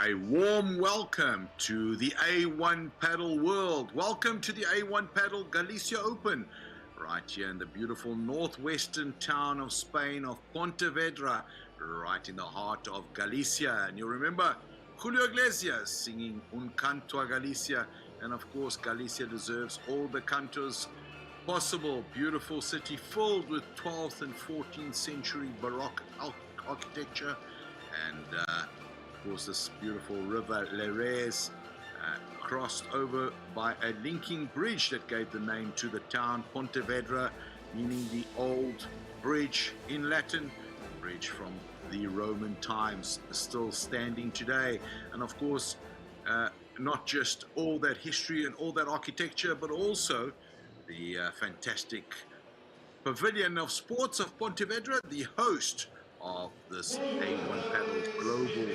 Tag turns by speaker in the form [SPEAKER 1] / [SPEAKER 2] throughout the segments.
[SPEAKER 1] A warm welcome to the A1 Padel world. Welcome to the A1 Padel Galicia Open, right here in the beautiful northwestern town of Spain of Pontevedra, right in the heart of Galicia. And you'll remember Julio Iglesias singing Un Canto a Galicia. And of course, Galicia deserves all the cantos possible. Beautiful city filled with 12th and 14th century Baroque architecture. And of course, this beautiful river Lerres, crossed over by a linking bridge that gave the name to the town, Pontevedra, meaning the old bridge in Latin, bridge from the Roman times, still standing today. And of course, not just all that history and all that architecture, but also the fantastic Pavilion of Sports of Pontevedra, the host of this A1 Padel Global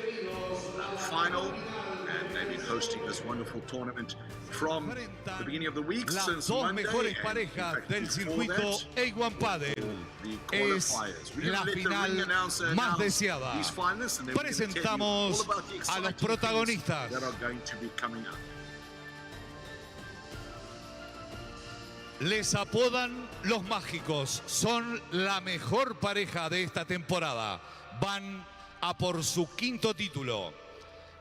[SPEAKER 1] Final, and they've been hosting this wonderful tournament from the beginning of the week since Monday.
[SPEAKER 2] Las dos mejores parejas del circuito A1 Padel. Es la final más deseada. Presentamos a los protagonistas. Les apodan los mágicos. Son la mejor pareja de esta temporada. Van a por su quinto título.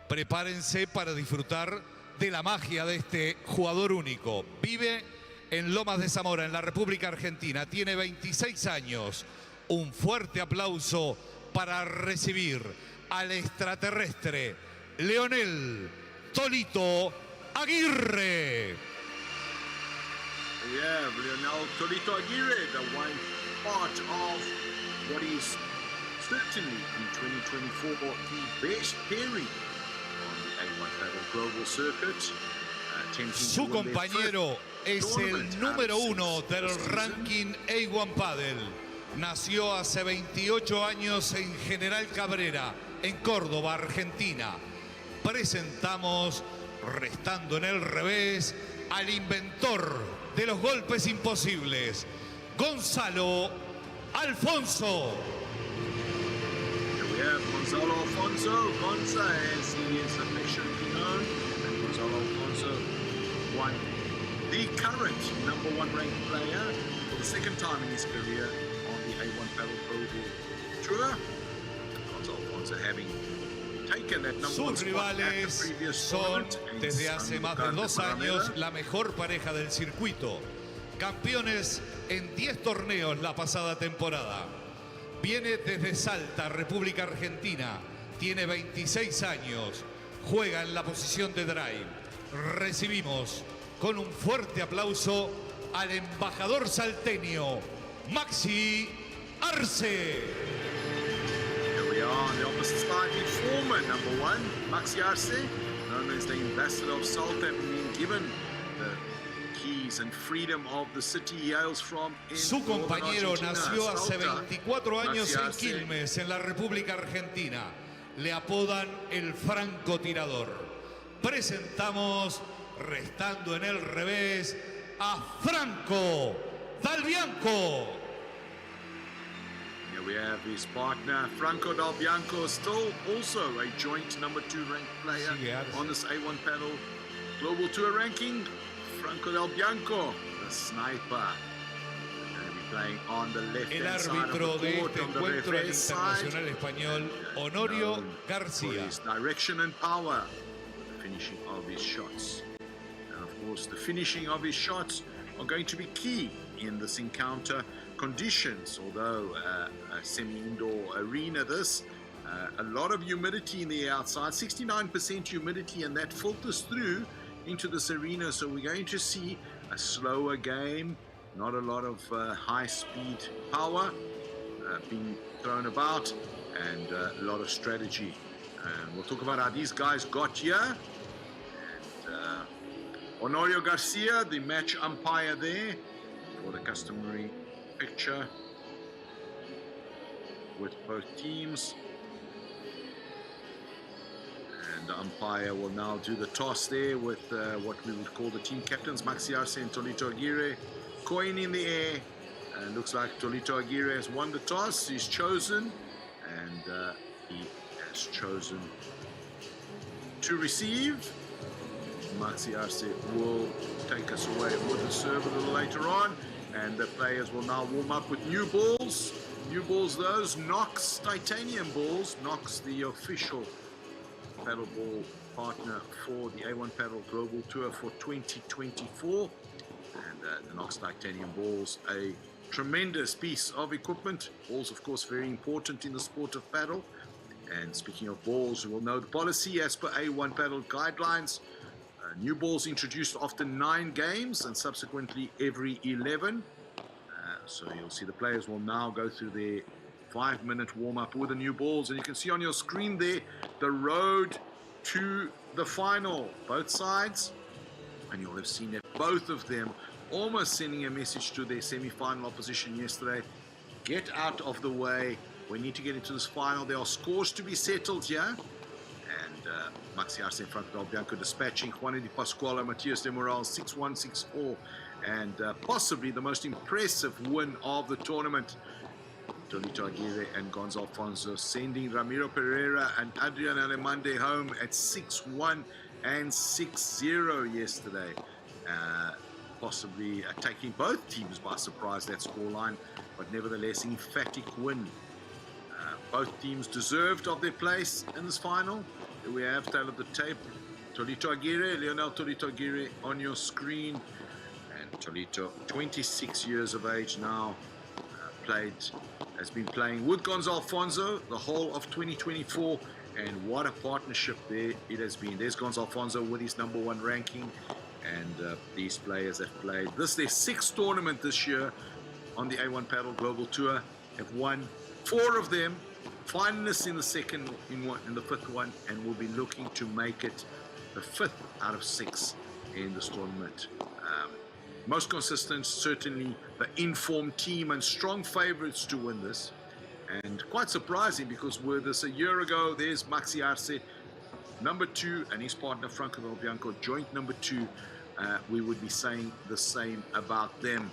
[SPEAKER 2] Prepárense para disfrutar de la magia de este jugador único. Vive en Lomas de Zamora, en la República Argentina. Tiene 26 años. Un fuerte aplauso para recibir al extraterrestre Leonel Tolito Aguirre.
[SPEAKER 1] Yeah, Leonel Tolito Aguirre, the one part of what is certainly in 2024 the best pairing on the A1 Padel Global Circuit.
[SPEAKER 2] Su compañero es el número uno del ranking A1 Padel. Nació hace 28 años en General Cabrera, en Córdoba, Argentina. Presentamos, restando en el revés, al inventor de los golpes imposibles, Gonzalo Alfonso.
[SPEAKER 1] Here we have Gonzalo Alfonso. Gonza, as he is affectionately known, and Gonzalo Alfonso won the current #1 ranked player for the second time in his career on the A1 Padel Global Tour. Gonzalo Alfonso having taken that #1
[SPEAKER 2] Sus rivales son desde hace más de 2 años la mejor pareja del circuito. Campeones en 10 torneos la pasada temporada. Viene desde Salta, República Argentina. Tiene 26 años. Juega en la posición de drive. Recibimos con un fuerte aplauso al embajador salteño, Maxi Arce.
[SPEAKER 1] On the opposite side, the former #1, Maxi Arce, known as the ambassador of Salta, being given the keys and freedom of the city he hails from.
[SPEAKER 2] Su compañero nació hace 24 años en Quilmes, en la República Argentina. Le apodan el francotirador. Presentamos, restando en el revés, a Franco Dalbianco.
[SPEAKER 1] We have his partner, Franco Dalbianco, still also a joint #2 ranked player on this A1 Padel Global Tour ranking. Franco Dalbianco, the sniper, going to be playing on the left-hand side of the court,
[SPEAKER 2] de este encuentro, el internacional español Honorio García.
[SPEAKER 1] His direction and power, the finishing of his shots. And of course, the finishing of his shots are going to be key in this encounter. Conditions, although a semi-indoor arena, this a lot of humidity in the outside, 69% humidity, and that filters through into this arena. So we're going to see a slower game, not a lot of high-speed power being thrown about, and a lot of strategy. And we'll talk about how these guys got here. And Honorio Garcia, the match umpire there, for the customary picture with both teams, and the umpire will now do the toss there with what we would call the team captains, Maxi Arce and Tolito Aguirre. Coin in the air, and looks like Tolito Aguirre has won the toss. He's chosen, and he has chosen to receive. Maxi Arce will take us away with the serve a little later on. And the players will now warm up with new balls. New balls, those Knox titanium balls. Knox, the official paddle ball partner for the A1 Paddle Global Tour for 2024. And the Knox titanium balls, a tremendous piece of equipment. Balls, of course, very important in the sport of paddle. And speaking of balls, you will know the policy as per A1 Paddle guidelines. New balls introduced after 9 games and subsequently every 11. So you'll see the players will now go through their 5-minute warm-up with the new balls. And you can see on your screen there the road to the final, both sides. And you'll have seen that both of them almost sending a message to their semi-final opposition yesterday. Get out of the way. We need to get into this final. There are scores to be settled here. And Maxi Arce in front of Del Bianco dispatching Juan Di Pasquale, Matias de Moral 6-1, 6-4. And possibly the most impressive win of the tournament. Tolito Aguirre and Gonzo Alfonso sending Ramiro Pereira and Adrian Alemande home at 6-1 and 6-0 yesterday. Possibly taking both teams by surprise, that scoreline, but nevertheless emphatic win. Both teams deserved of their place in this final. Here we have tail of the tape. Tolito Aguirre, Leonel Tolito Aguirre on your screen. And Tolito, 26 years of age now, has been playing with Gonzo Alfonso the whole of 2024. And what a partnership there it has been. There's Gonzo Alfonso with his #1 ranking. And these players have played. This is their 6th tournament this year on the A1 Paddle Global Tour. Have won 4 of them. Finalists in the second, in the 5th one, and will be looking to make it the 5th out of 6 in this tournament. Most consistent, certainly the informed team and strong favorites to win this. And quite surprising because with this a year ago, there's Maxi Arce, #2, and his partner Franco Del Bianco, joint #2. We would be saying the same about them.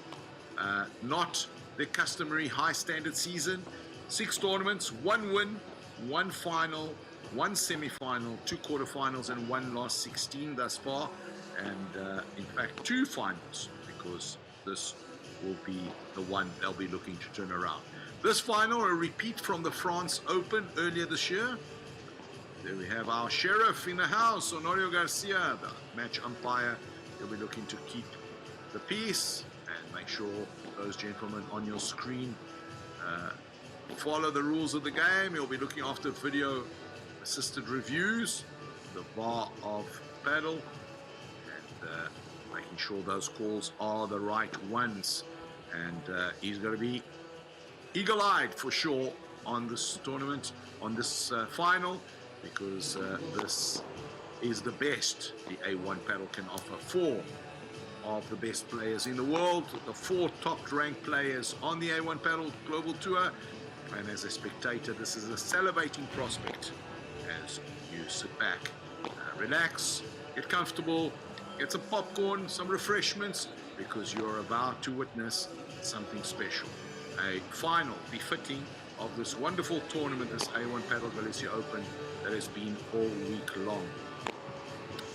[SPEAKER 1] Not the customary high standard season. 6 tournaments, 1 win, 1 final, 1 semi-final, 2 quarterfinals, and 1 last 16 thus far. And in fact, 2 finals, because this will be the one they'll be looking to turn around. This final, a repeat from the France Open earlier this year. There we have our sheriff in the house, Honorio Garcia, the match umpire. He'll be looking to keep the peace and make sure those gentlemen on your screen follow the rules of the game. He'll be looking after video assisted reviews, the VAR of paddle, and making sure those calls are the right ones. And he's going to be eagle-eyed for sure on this tournament, on this final, because this is the best the A1 paddle can offer. 4 of the best players in the world, the 4 top-ranked players on the A1 Paddle Global Tour. And as a spectator, this is a salivating prospect as you sit back, relax, get comfortable, get some popcorn, some refreshments, because you're about to witness something special. A final befitting of this wonderful tournament, this A1 Paddle Galicia Open that has been all week long.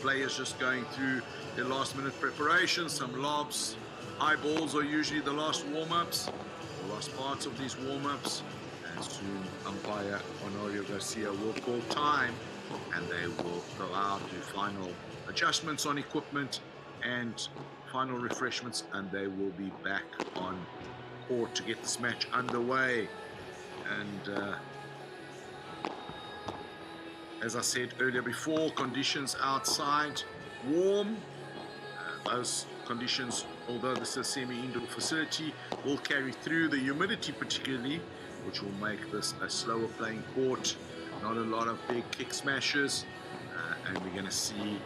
[SPEAKER 1] Players just going through their last-minute preparations, some lobs. High balls are usually the last warm-ups, the last parts of these warm-ups. And soon umpire Honorio Garcia will call time, and they will go out, do final adjustments on equipment and final refreshments, and they will be back on court to get this match underway. And as I said earlier before, conditions outside warm. Those conditions, although this is a semi-indoor facility, will carry through. The humidity particularly, which will make this a slower playing court, not a lot of big kick smashes, and we're going to see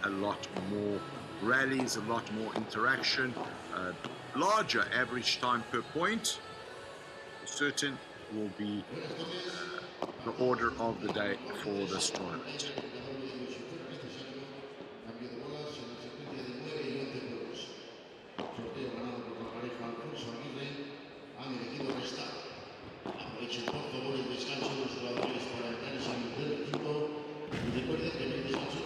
[SPEAKER 1] a lot more rallies, a lot more interaction, larger average time per point. Certain will be the order of the day for this tournament.
[SPEAKER 3] Aprovechen por favor el descanso los jugadores para entrar en su primer equipo y recuerden que en el descanso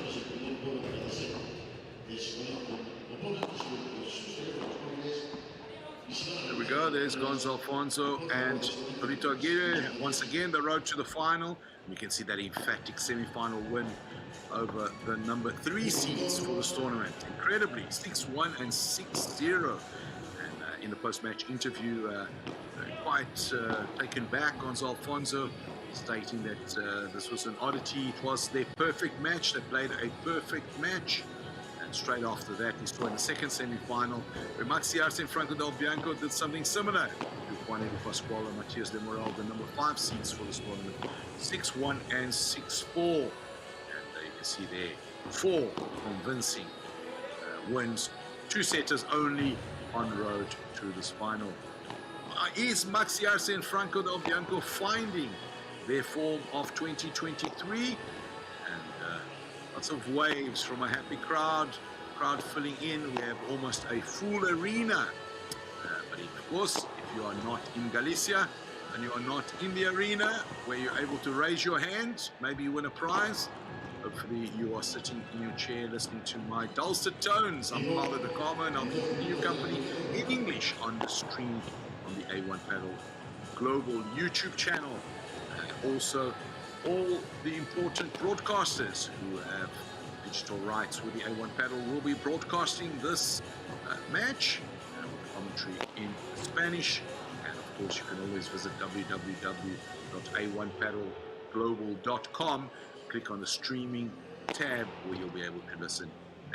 [SPEAKER 1] there's Gonzalo Alfonso and Tolito Aguirre. Once again, the road to the final. You can see that emphatic semi-final win over the number 3 seeds for this tournament. Incredibly, 6-1 and 6-0. And in the post-match interview, quite taken back, Gonzalo Alfonso, stating that this was an oddity. It was their perfect match. They played a perfect match. And straight after that, he scored in the second semi-final, where Maxi Arce and Franco Del Bianco did something similar to Juan Edu Pascual and Matias de Morel, the number 5 seeds for this tournament, 6-1 and 6-4. And you can see there, 4 convincing wins, 2-setters only on the road to this final. Is Maxi Arce and Franco Del Bianco finding their form of 2023? And lots of waves from a happy crowd filling in. We have almost a full arena. But of course, if you are not in Galicia and you are not in the arena where you're able to raise your hand, maybe you win a prize. Hopefully you are sitting in your chair listening to my dulcet tones. I'm Paulo de Carmo, and I'll keep you company in English on the stream on the A1 Padel Global YouTube channel. Also, all the important broadcasters who have digital rights with the A1 Padel will be broadcasting this match with commentary in Spanish. And of course, you can always visit www.a1padelglobal.com. Click on the streaming tab where you'll be able to listen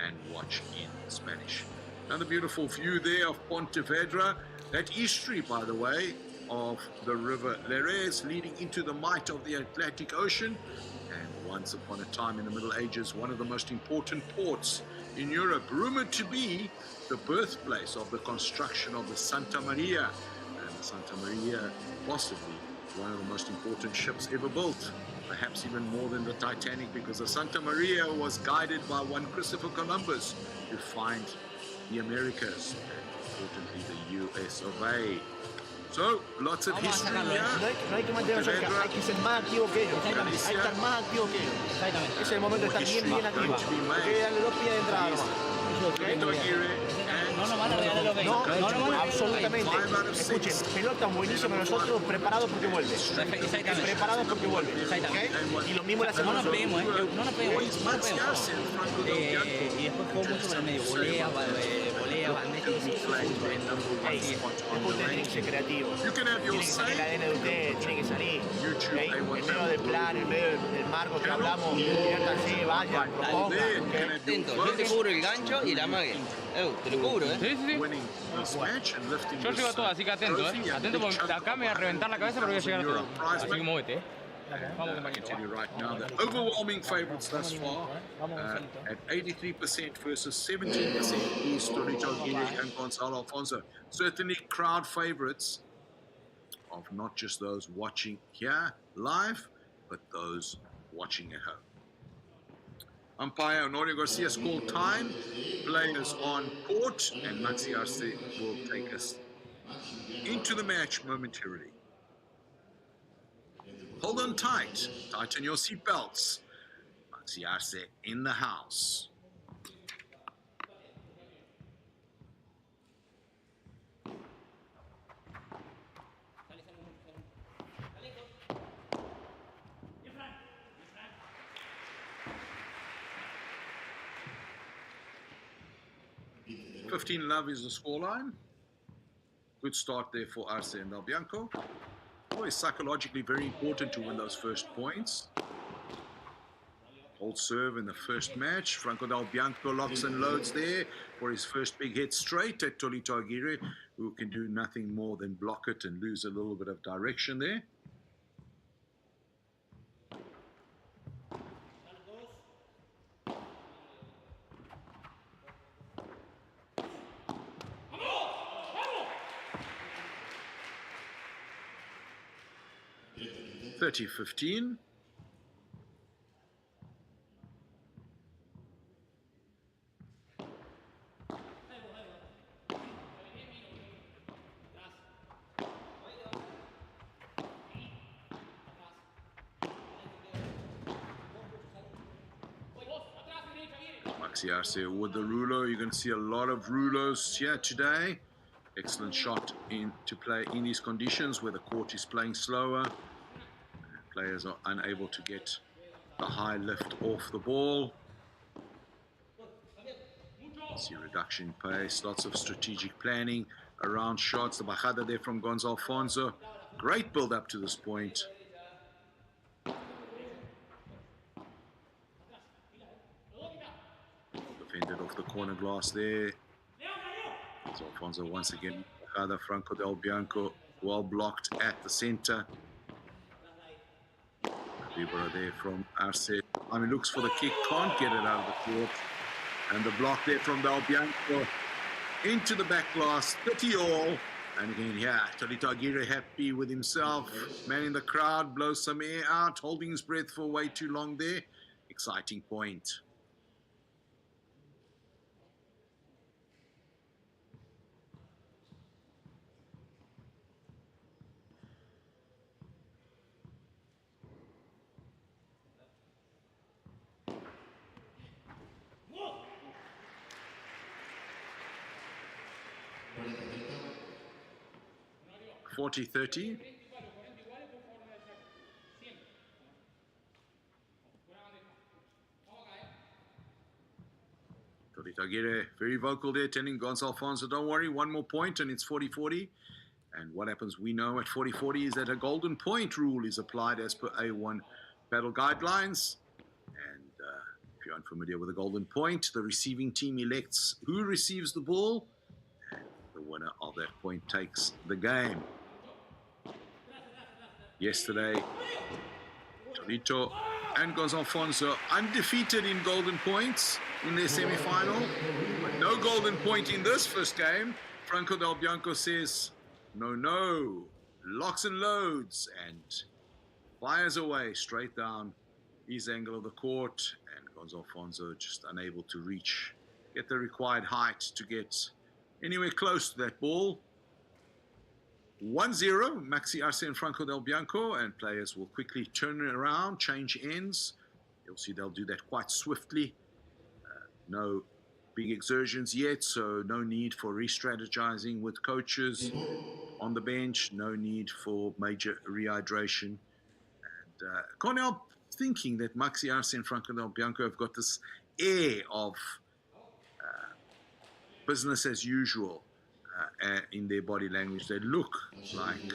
[SPEAKER 1] and watch in Spanish. Another beautiful view there of Pontevedra. That estuary, by the way, of the river Leres, leading into the might of the Atlantic Ocean. And once upon a time in the Middle Ages, one of the most important ports in Europe, rumored to be the birthplace of the construction of the Santa Maria. And the Santa Maria, possibly one of the most important ships ever built, perhaps even more than the Titanic, because the Santa Maria was guided by one Christopher Columbus to find the Americas, and importantly the US of A. So, lots of history here.
[SPEAKER 3] No hay que mantenernos cerca, hay que ser más activo que ellos. Hay que estar más activo que ellos. Exactamente. Es el momento de estar bien activo. Hay que darle 2 pies de entrada nomás.
[SPEAKER 4] No nos van a regalar los 20.
[SPEAKER 3] No, absolutamente. Escuchen, pelota buenísima nosotros, preparados porque vuelve. Preparados porque vuelve. ¿Okay? Y lo mismo la semana.
[SPEAKER 4] No nos peguemos, no nos peguemos. Y después juego mucho por el medio. Volea, bandeja.
[SPEAKER 3] Hey, ustedes tienen que ser creativos. Tienen que salir el ADN de ustedes, tienen que salir. Okay? En medio del plan, en medio del marco que hablamos, diviértanse, vayan, propongan.
[SPEAKER 4] Atento, yo te cubro el gancho y la amague. Te lo cubro,
[SPEAKER 5] Sí. Yo llego a todo, así que atento, Atento porque acá me voy a reventar la cabeza, pero voy a llegar a todo. Así que móvete, Vamos, compañero.
[SPEAKER 1] Right now, the overwhelming favorites thus far at 83% versus 17% is Tolito Aguirre and Gonzalo Alfonso. Certainly crowd favorites of not just those watching here live, but those watching at home. Umpire Honorio Garcia has called time, players on court, and Maxi Arce will take us into the match momentarily. Hold on tight, tighten your seatbelts. Maxi Arce in the house. $15 is the scoreline. Good start there for Arce and Del Bianco. Always psychologically very important to win those first points. Hold serve in the first match. Franco Del Bianco locks and loads there for his first big hit straight at Tolito Aguirre, who can do nothing more than block it and lose a little bit of direction there. $30-15. Maxi Arce with the ruler. You're going to see a lot of rulers here today. Excellent shot to play in these conditions where the court is playing slower. Players are unable to get the high lift off the ball. See reduction in pace, lots of strategic planning around shots. The bajada there from Gonzalo Alfonso. Great build up to this point. Defended off the corner glass there. Gonzalo Alfonso once again. Bajada, Franco Del Bianco well blocked at the center. Vibra there from Arce. I mean, looks for the kick, can't get it out of the court. And the block there from Del Bianco into the back glass, 30 all. And again, yeah, Tolito Aguirre happy with himself. Man in the crowd, blows some air out, holding his breath for way too long there. Exciting point. (40-30). Tolito Aguirre very vocal there, telling Gonzalo Alfonso, don't worry, one more point and it's 40-40. And what happens, we know at 40-40 is that a golden point rule is applied as per A1 Padel guidelines. And if you're unfamiliar with a golden point, the receiving team elects who receives the ball. And the winner of that point takes the game. Yesterday, Tolito and Gonzalo Alfonso undefeated in golden points in their semi-final. But no golden point in this first game. Franco Del Bianco says, no, locks and loads, and fires away straight down his angle of the court. And Gonzalo Alfonso just unable to get the required height to get anywhere close to that ball. 1-0, Maxi Arce and Franco Del Bianco, and players will quickly turn it around, change ends. You'll see they'll do that quite swiftly. No big exertions yet, so no need for re-strategizing with coaches on the bench, no need for major rehydration. And can't help thinking that Maxi Arce and Franco Del Bianco have got this air of business as usual. In their body language, they look like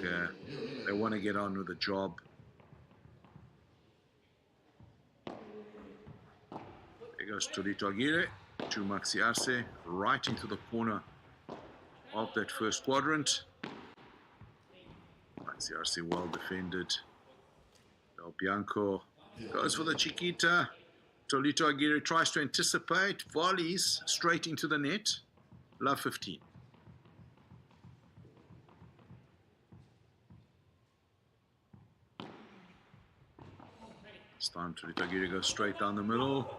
[SPEAKER 1] they want to get on with the job. There goes Tolito Aguirre to Maxi Arce, right into the corner of that first quadrant. Maxi Arce well defended. Del Bianco goes for the Chiquita. Tolito Aguirre tries to anticipate, volleys straight into the net. Love 15. This time Tolito Aguirre goes straight down the middle.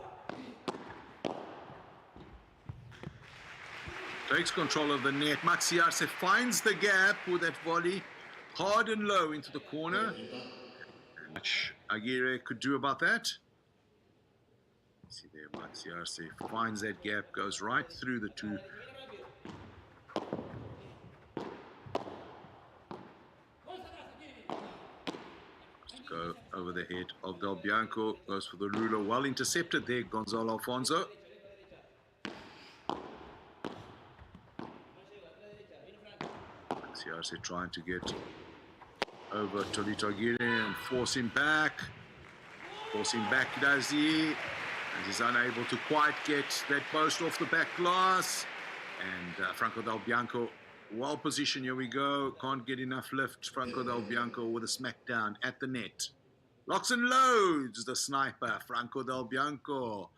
[SPEAKER 1] Takes control of the net. Maxi Arce finds the gap with that volley. Hard and low into the corner. And much Aguirre could do about that. See there, Maxi Arce finds that gap, goes right through the two. Go over the head of Del Bianco, goes for the ruler, well intercepted there, Gonzalo Alfonso. Maxi Arce trying to get over Tolito Aguirre and force him back. Force him back, does he? And he's unable to quite get that post off the back glass. And Franco Del Bianco, well positioned, here we go. Can't get enough lift. Franco Del Bianco with a smackdown at the net. Locks and loads, the sniper, Franco Del Bianco.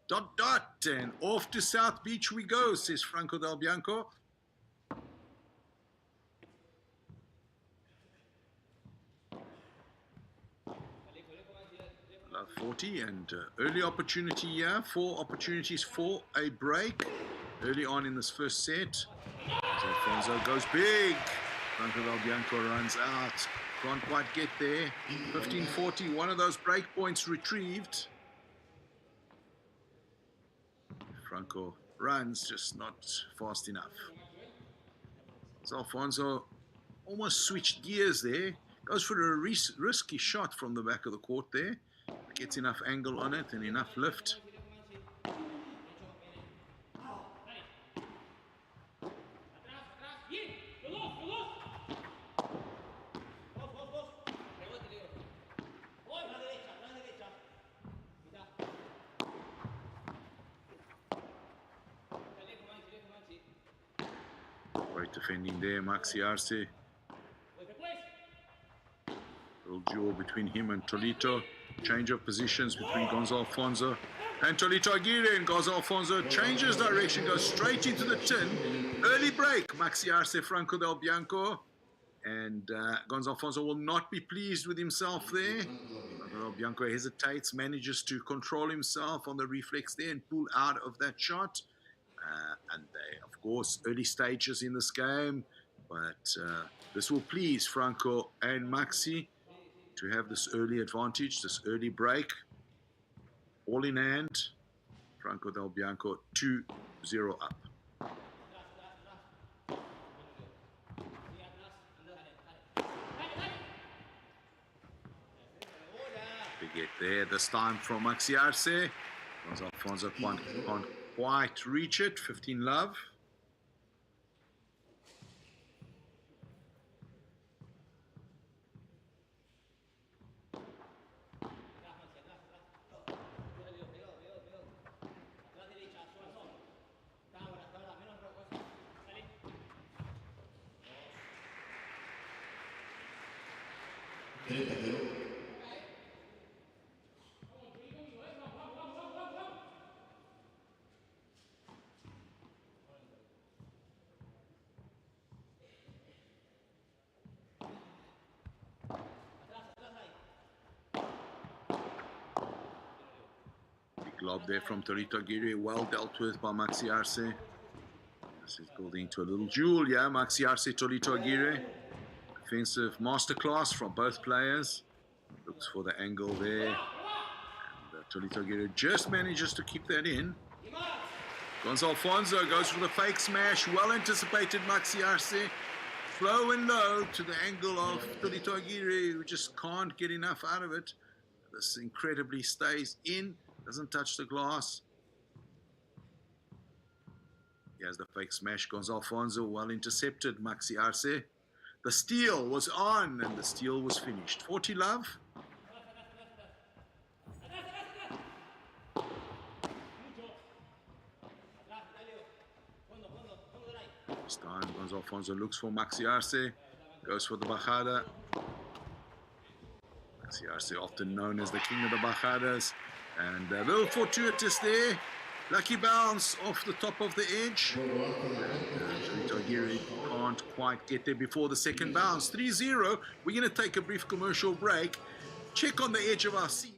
[SPEAKER 1] Dot, dot, and off to South Beach we go, says Franco Del Bianco. Love 40, and early opportunity here. 4 opportunities for a break early on in this first set. Alfonso goes big. Franco Del Bianco runs out. Can't quite get there. 15-40, one of those break points retrieved. Franco runs, just not fast enough. So Alfonso almost switched gears there. Goes for a risky shot from the back of the court there. Gets enough angle on it and enough lift. Great defending there, Maxi Arce. Little duel between him and Tolito. Change of positions between Gonzalo Alfonso and Tolito Aguirre. And Gonzalo Alfonso changes direction, goes straight into the tin. Early break, Maxi Arce, Franco Del Bianco. And Gonzalo Alfonso will not be pleased with himself there. Franco Del Bianco hesitates, manages to control himself on the reflex there and pull out of that shot. And they, of course, early stages in this game. But this will please Franco and Maxi to have this early advantage, this early break. All in hand. Franco Del Bianco 2-0 up. They get there this time from Maxi Arce. Alfonso can't quite reach it. 15 love. Lob there from Tolito Aguirre, well dealt with by Maxi Arce. This is building into a little duel, yeah. Maxi Arce, Tolito Aguirre. Defensive masterclass from both players. Looks for the angle there. And Tolito Aguirre just manages to keep that in. Gonzalo Alfonso goes for the fake smash. Well anticipated, Maxi Arce. Slow and low to the angle of Tolito Aguirre, who just can't get enough out of it. This incredibly stays in. Doesn't touch the glass. Here's the fake smash. Gonzalo Alfonso well intercepted. Maxi Arce. The steal was on and the steal was finished. 40 love. This time Gonzalo Alfonso looks for Maxi Arce. Goes for the bajada. Maxi Arce, often known as the king of the bajadas. And a little fortuitous there. Lucky bounce off the top of the edge. Tolito Aguirre can't quite get there before the second bounce. 3-0. We're going to take a brief commercial break. Check on the edge of our seat.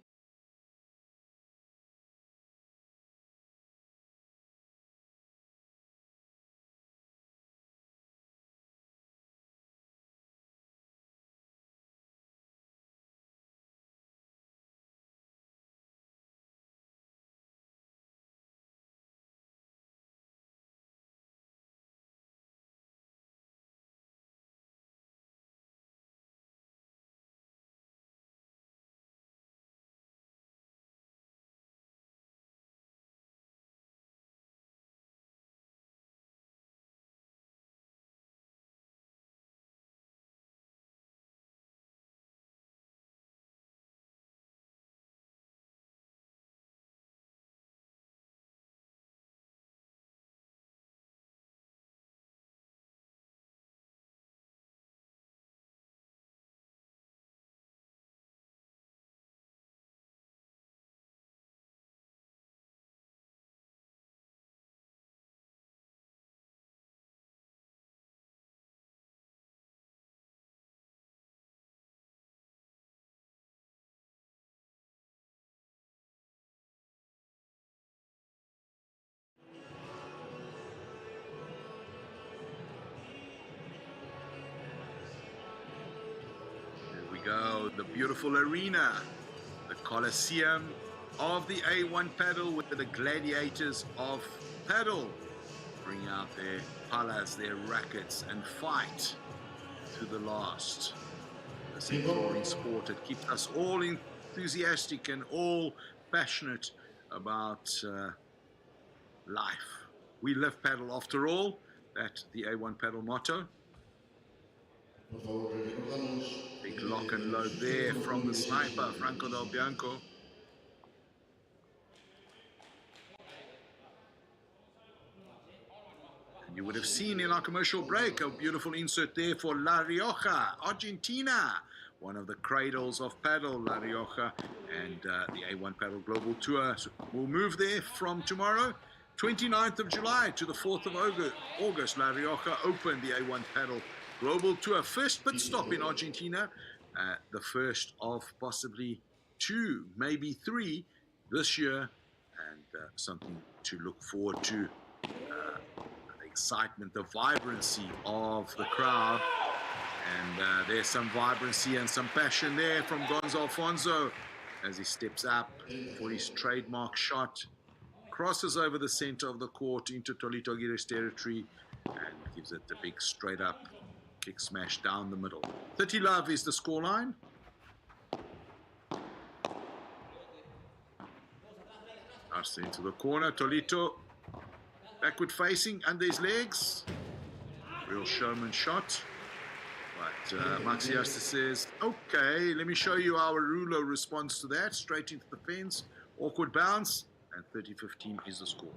[SPEAKER 1] Go, the beautiful arena, the Coliseum of the A1 Padel with the gladiators of Padel. bring out their palas, their rackets, and fight to the last. This enduring sport, it keeps us all enthusiastic and all passionate about life. We live paddle after all. That's the A1 Paddle motto. Big lock and load there from the sniper, Franco Del Bianco. And you would have seen in our commercial break a beautiful insert there for La Rioja, Argentina. One of the cradles of paddle, La Rioja, and the A1 Paddle Global Tour will move there from tomorrow, 29th of July to the 4th of August. La Rioja opened the A1 Paddle Global Tour. First pit stop in Argentina, the first of possibly 2, maybe 3 this year, and something to look forward to. The excitement, the vibrancy of the crowd. And there's some vibrancy and some passion there from Gonzo Alfonso as he steps up for his trademark shot. Crosses over the center of the court into Tolito Aguirre's territory and gives it a big straight up kick smash down the middle. 30 love is the scoreline. Pass into the corner. Tolito backward facing under his legs. Real showman shot. But Maxi Arce says, okay, let me show you how Arulo responds to that. Straight into the fence. Awkward bounce. And 30-15 is the score.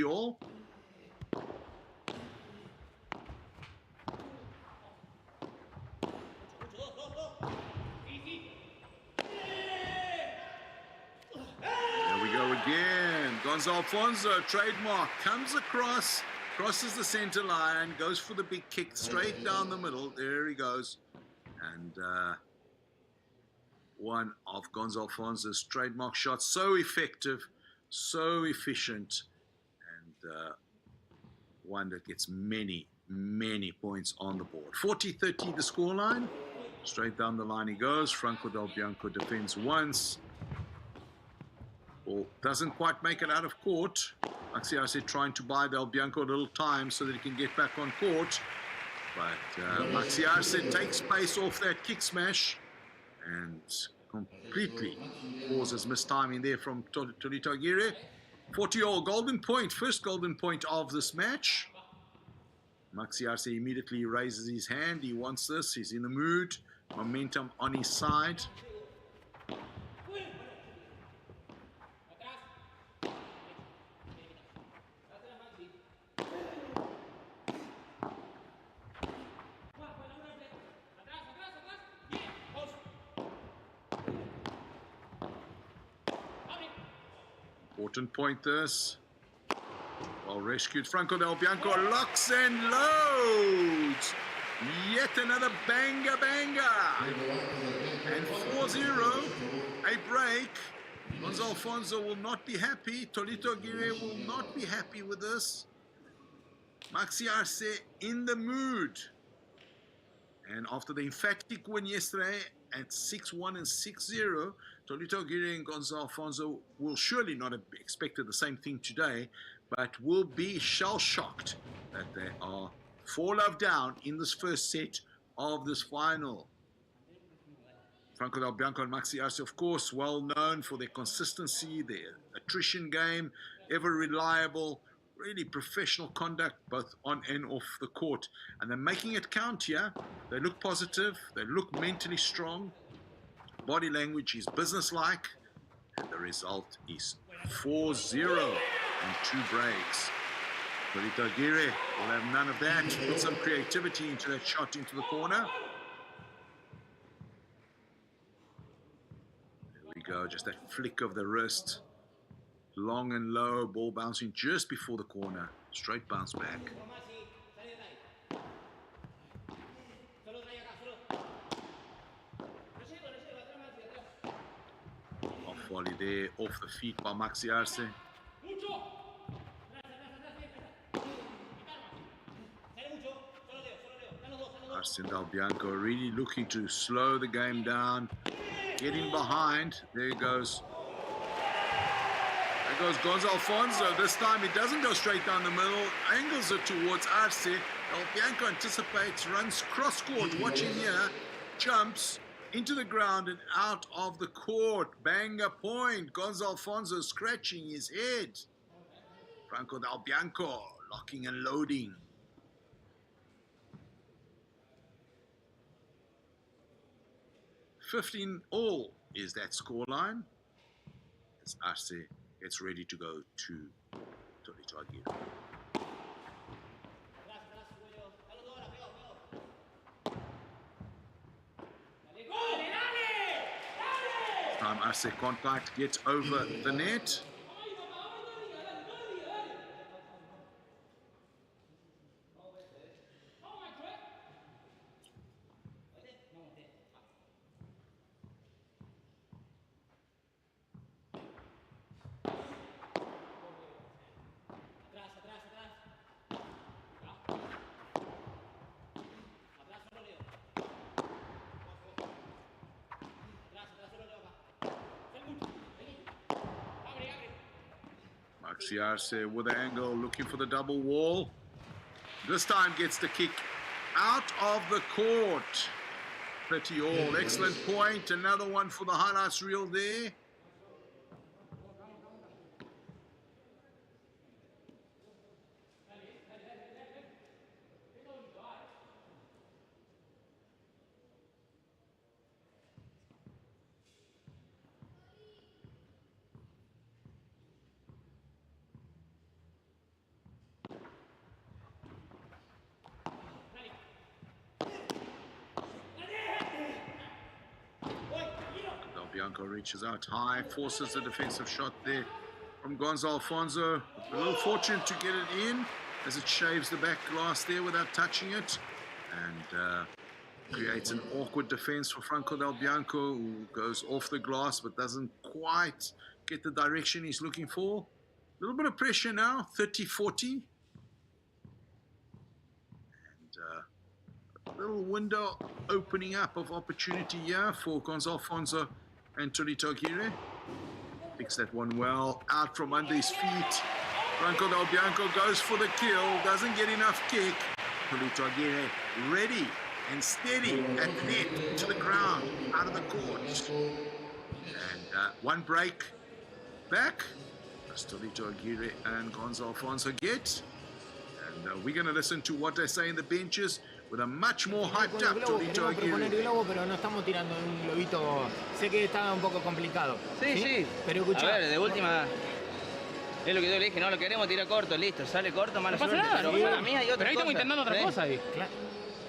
[SPEAKER 1] All. There we go again. Gonzo Alfonso, trademark, comes across, crosses the center line, goes for the big kick straight down the middle. There he goes. And one of Gonzo Alfonso's trademark shots, so effective, so efficient. One that gets many, many points on the board. 40-30 the scoreline. Straight down the line he goes. Franco Del Bianco defends once. Ball doesn't quite make it out of court. Maxi Arce trying to buy Del Bianco a little time so that he can get back on court. But Maxi Arce takes pace off that kick smash and completely causes mistiming there from Tolito Aguirre. 40-all golden point, first golden point of this match. Maxi Arce immediately raises his hand. He wants this. He's in the mood. Momentum on his side. Important point this. Well rescued. Franco Del Bianco locks and loads. Yet another banger. And 4-0. A break. Gonzo Alfonso will not be happy. Tolito Aguirre will not be happy with this. Maxi Arce in the mood. And after the emphatic win yesterday at 6-1 and 6-0, Tolito Aguirre and Gonzo Alfonso will surely not have expected the same thing today, but will be shell-shocked that they are 4-love down in this first set of this final. Franco Del Bianco and Maxi Arce, of course, well known for their consistency, their attrition game, ever reliable, really professional conduct, both on and off the court. And they're making it count here. They look positive. They look mentally strong. Body language is businesslike. And the result is 4-0 and 2 breaks. Tolito Aguirre will have none of that. Put some creativity into that shot into the corner. There we go. Just that flick of the wrist. Long and low, ball bouncing just before the corner. Straight bounce back. volley there off the feet by Maxi Arce. Arce and Del Bianco really looking to slow the game down, getting behind. There he goes. There goes Gonzo Alfonso. This time he doesn't go straight down the middle, angles it towards Arce. Del Bianco anticipates, runs cross-court, watch him here, jumps into the ground and out of the court. Banger point. Gonzo Alfonso scratching his head. Franco Del Bianco locking and loading. 15 all is that scoreline. As Arce gets ready to go to Tolito Aguirre. Time Arce contact gets over the net. Maxi Arce with the angle, looking for the double wall. This time gets the kick out of the court. 30 all, excellent point. Another one for the highlights reel there. Bianco reaches out high, forces a defensive shot there from Gonzo Alfonso. A little fortunate to get it in as it shaves the back glass there without touching it, and creates an awkward defense for Franco Del Bianco, who goes off the glass but doesn't quite get the direction he's looking for. A little bit of pressure now, 30-40. And a little window opening up of opportunity here for Gonzo Alfonso and Tolito Aguirre. Picks that one well out from under his feet. Franco Del Bianco goes for the kill, doesn't get enough kick. Tolito Aguirre ready and steady at the net, to the ground, out of the court. And one break back, as Tolito Aguirre and Gonzo Alfonso get. And we're going to listen to what they say in the benches with a much more hyped up Tolito Aguirre.
[SPEAKER 3] Globo, pero no estamos tirando un globito. Sé que está un poco complicado.
[SPEAKER 4] Sí.
[SPEAKER 3] Pero escuchá.
[SPEAKER 4] A ver, de última, es lo que yo le dije, no lo queremos tirar corto, listo, sale corto, mala suerte. Pero para mí hay otra cosa.
[SPEAKER 5] Pero ahí estamos intentando otra cosa ahí.
[SPEAKER 3] Claro.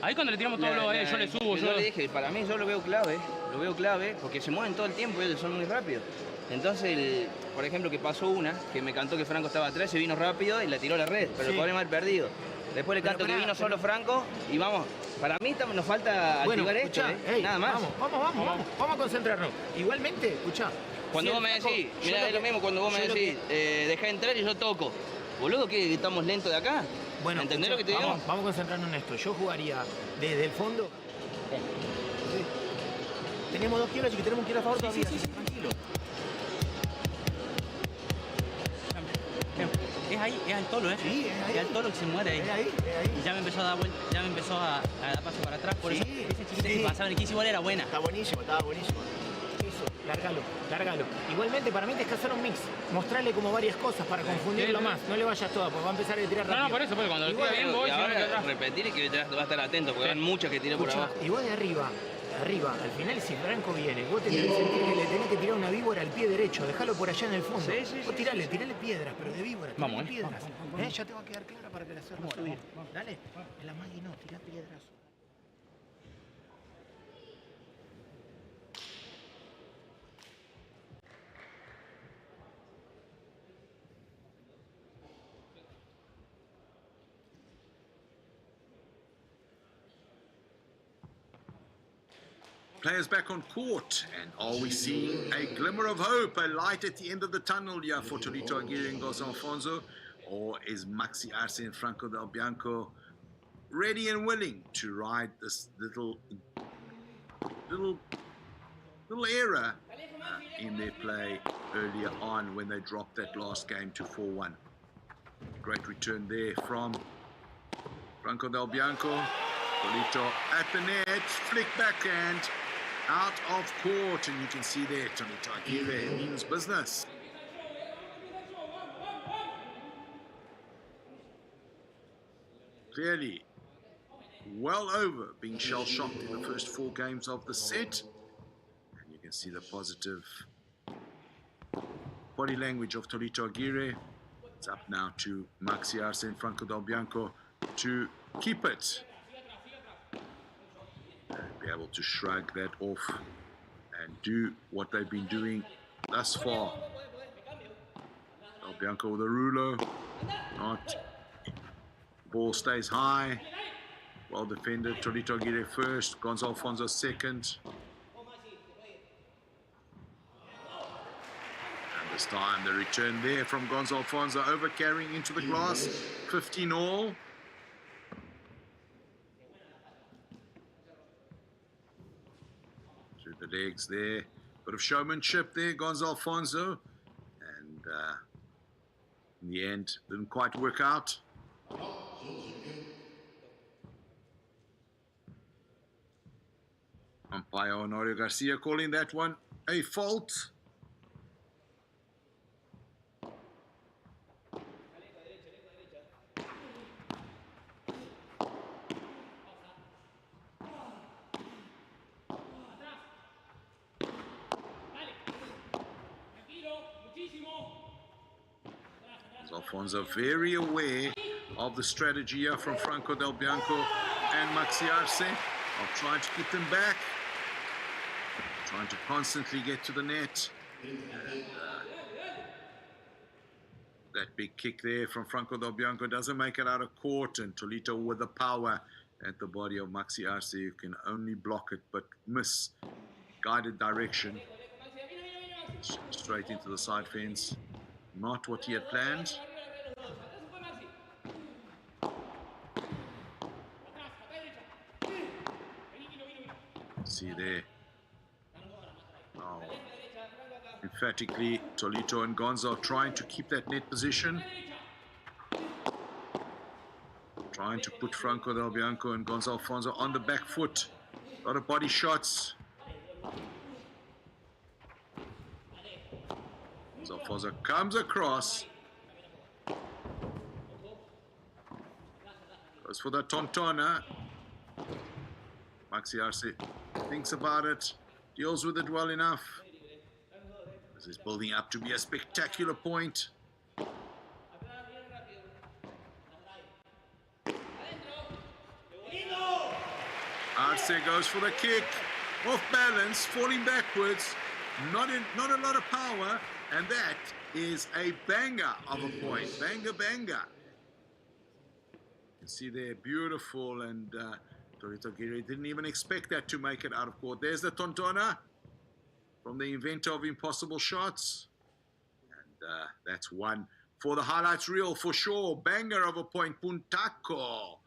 [SPEAKER 5] Ahí cuando le tiramos todo lo yo le subo.
[SPEAKER 4] Yo le dije, para mí yo lo veo clave, porque se mueven todo el tiempo y ellos son muy rápidos. Entonces, por ejemplo, que pasó una, que me cantó que Franco estaba atrás, se vino rápido y la tiró a la red, pero el problema es perdido. Después le canto que vino solo Franco y vamos, para mí nos falta activar esto, nada más.
[SPEAKER 3] Vamos a concentrarnos. Igualmente, escuchá.
[SPEAKER 4] Cuando vos me decís, mirá, es lo mismo cuando vos me decís, dejá entrar y yo toco. Boludo, ¿qué estamos lentos de acá?
[SPEAKER 3] Bueno,
[SPEAKER 4] ¿entendés lo que te digo?
[SPEAKER 3] Vamos a concentrarnos en esto. Yo jugaría desde el fondo. Sí. Tenemos dos quiebras y que tenemos un quiebra a favor todavía. Sí. Tranquilo.
[SPEAKER 6] Es ahí, es al tolo, ¿eh?
[SPEAKER 3] Sí, es ahí.
[SPEAKER 6] Es al tolo que se muere ahí.
[SPEAKER 3] Es ahí.
[SPEAKER 6] Y ya me empezó a dar vuelta, ya me empezó a dar paso para atrás. Por eso ese chiquito que pasaba en el 15 igual era buena.
[SPEAKER 3] Estaba buenísimo. Eso, lárgalo. Igualmente, para mí tienes que hacer un mix. Mostrarle como varias cosas para confundirlo más. No le vayas toda, porque va a empezar a tirar rápido.
[SPEAKER 5] No, por eso, porque cuando lo tira bien, voy
[SPEAKER 4] y
[SPEAKER 5] y
[SPEAKER 4] ahora repetir y que va a estar atento, porque hay muchas que tiró por abajo.
[SPEAKER 3] Y vos de arriba, al final si Franco viene, vos tenés que sentir que le tenés que tirar una víbora al pie derecho, dejalo por allá en el fondo. Vos tirale piedras, pero de víbora, tirale piedras. Ya te va a quedar clara para que la hacerlo subir. Dale, en la magui no, tirá piedras.
[SPEAKER 1] players back on court, and are we seeing a glimmer of hope, a light at the end of the tunnel here for Tolito Aguirre and Gonzalo Alfonso? Or is Maxi Arce and Franco Del Bianco ready and willing to ride this little error in their play earlier on when they dropped that last game to 4-1? Great return there from Franco Del Bianco. Tolito at the net, flick backhand, out of court, and you can see there, Tolito Aguirre means business. Clearly, well over being shell-shocked in the first 4 games of the set. And you can see the positive body language of Tolito Aguirre. It's up now to Maxi Arce and Franco Del Bianco to keep it. And be able to shrug that off and do what they've been doing thus far. Del Bianco with a ruler. Not. Ball stays high. Well defended. Tolito Aguirre first. Gonzalo Alfonso second. And this time the return there from Gonzalo Alfonso, over carrying into the glass. 15 all. Through the legs there. Bit of showmanship there, Gonzalo Alfonso. And in the end, didn't quite work out. Umpire Honorio Garcia calling that one a fault. Alfonso very aware of the strategy here from Franco Del Bianco and Maxi Arce of trying to keep them back, trying to constantly get to the net. And, that big kick there from Franco Del Bianco doesn't make it out of court, and Tolito with the power at the body of Maxi Arce, who can only block it but miss guided direction straight into the side fence. Not what he had planned. See there. Oh. Emphatically, Tolito and Gonzo trying to keep that net position. Trying to put Franco Del Bianco and Gonzalo Alfonso on the back foot. A lot of body shots. Alfonso comes across. Goes for the tontona. Maxi Arce thinks about it. Deals with it well enough. This is building up to be a spectacular point. Arce goes for the kick. Off balance, falling backwards. Not a lot of power. And that is a banger of a point. Banger, banger. You can see there, beautiful. And Tolito Aguirre didn't even expect that to make it out of court. There's the tontona from the inventor of impossible shots. And that's one for the highlights reel for sure. Banger of a point. Puntaco.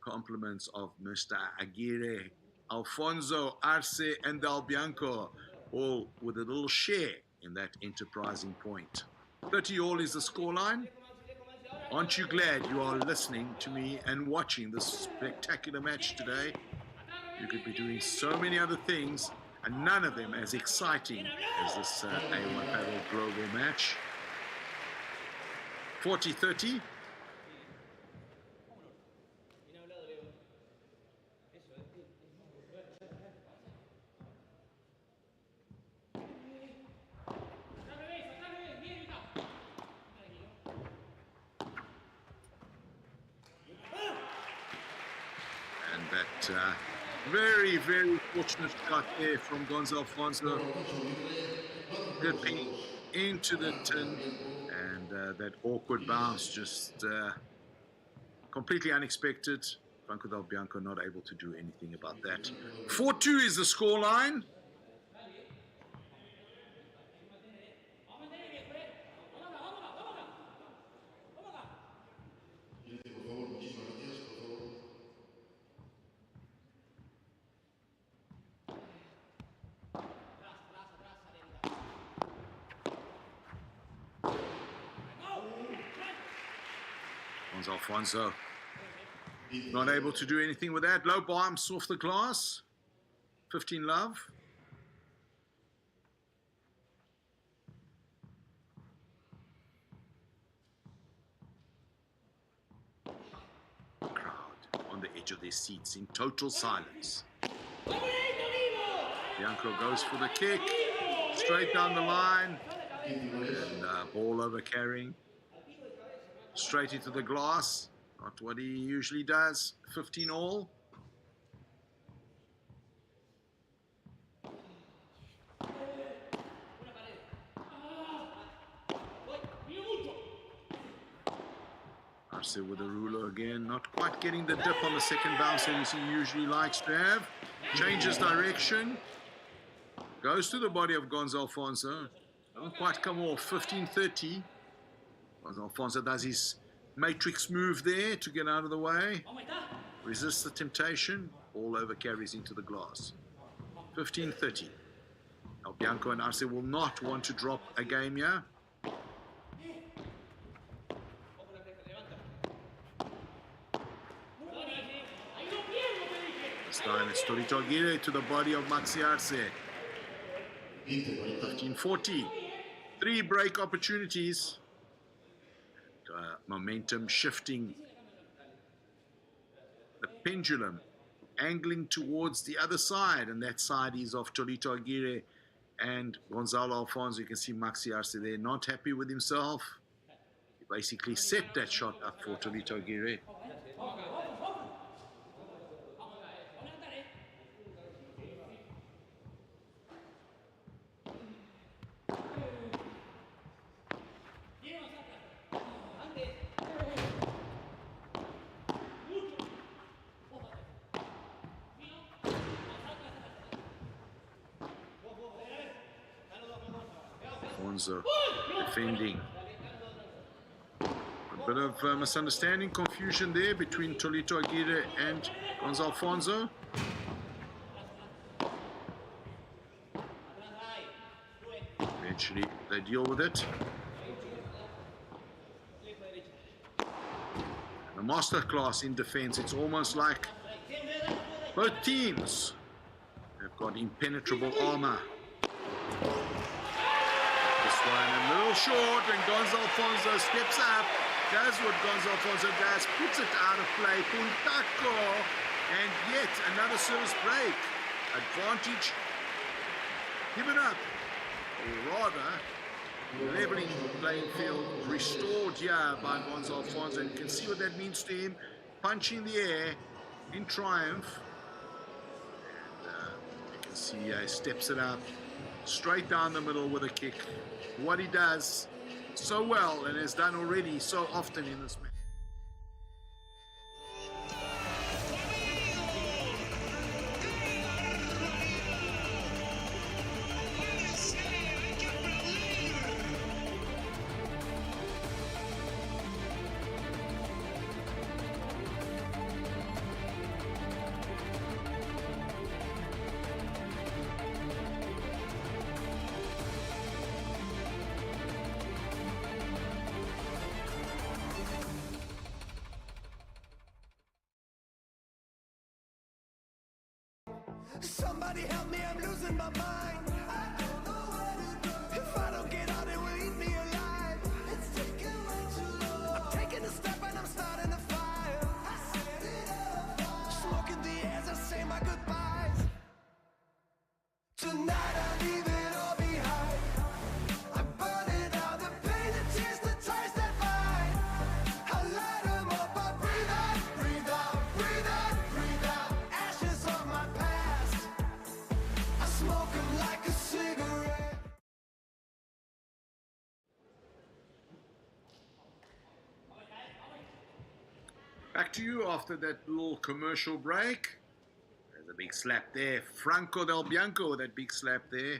[SPEAKER 1] Compliments of Mr. Aguirre, Alfonso, Arce, and Del Bianco, all with a little share in that enterprising point. 30 all is the scoreline. Aren't you glad you are listening to me and watching this spectacular match today? You could be doing so many other things, and none of them as exciting as this A1 Padel Global match. 40-30. Very, very fortunate shot there from Gonzalo Alfonso, dipping into the tin, and that awkward bounce just completely unexpected. Franco Del Bianco not able to do anything about that. 4-2 is the scoreline. Alfonso not able to do anything with that. Low bombs off the glass. 15 love. Crowd on the edge of their seats in total silence. Bianco goes for the kick. Straight down the line. And ball over carrying. Straight into the glass. Not what he usually does. 15 all. Arce with a ruler again. Not quite getting the dip on the second bounce as he usually likes to have. Changes direction. Goes to the body of Gonzalo Alfonso. Don't quite come off. 15-30. Gonzalo Alfonso does his matrix move there to get out of the way. Resists the temptation. All over carries into the glass. 15-30. El Bianco and Arce will not want to drop a game here. This time it's Torito Aguirre to the body of Maxi Arce. 15-40. 3 break opportunities. Momentum shifting. The pendulum angling towards the other side, and that side is of Torito Aguirre and Gonzalo Alfonso. You can see Maxi Arce there, not happy with himself. He basically set that shot up for Torito Aguirre. Defending. A bit of misunderstanding, confusion there between Torito Aguirre and Gonzalo Alfonso. Eventually they deal with it. A masterclass in defense. It's almost like both teams have got impenetrable armor. A little short, and Gonzalo Alfonso steps up, does what Gonzalo Alfonso does, puts it out of play, puntaco, and yet another service break. Advantage given up, or rather, leveling playing field restored here by Gonzalo Alfonso, and you can see what that means to him, punching the air in triumph. And you can see he steps it up, straight down the middle with a kick. What he does so well and has done already so often in this match.
[SPEAKER 7] Somebody help me, I'm losing my mind. I don't know what to do. If I don't get out, it will eat me alive. It's taking way too long. I'm taking a step and I'm starting a fire. I set it up. Smoking the air as I say my goodbyes. Tonight I leave it all behind. I'm burning out the pain, the tears, the ties that bind. I light them up, I breathe out, breathe out, breathe out, breathe out. Ashes of my past. I smoke them like a cigarette.
[SPEAKER 1] Back back to you after that little commercial break. There's a big slap there. Franco Del Bianco, that big slap there.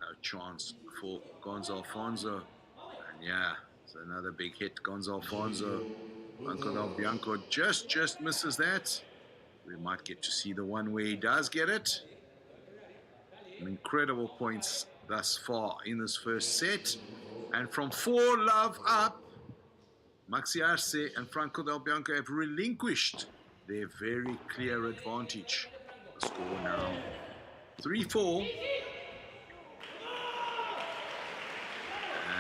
[SPEAKER 1] No chance for Gonzo Alfonso. And yeah, it's another big hit, Gonzo Alfonso. Franco Del Bianco just misses that. We might get to see the one where he does get it. Some incredible points thus far in this first set. And from 4-love up, Maxi Arce and Franco Del Bianco have relinquished their very clear advantage. The score now 3-4.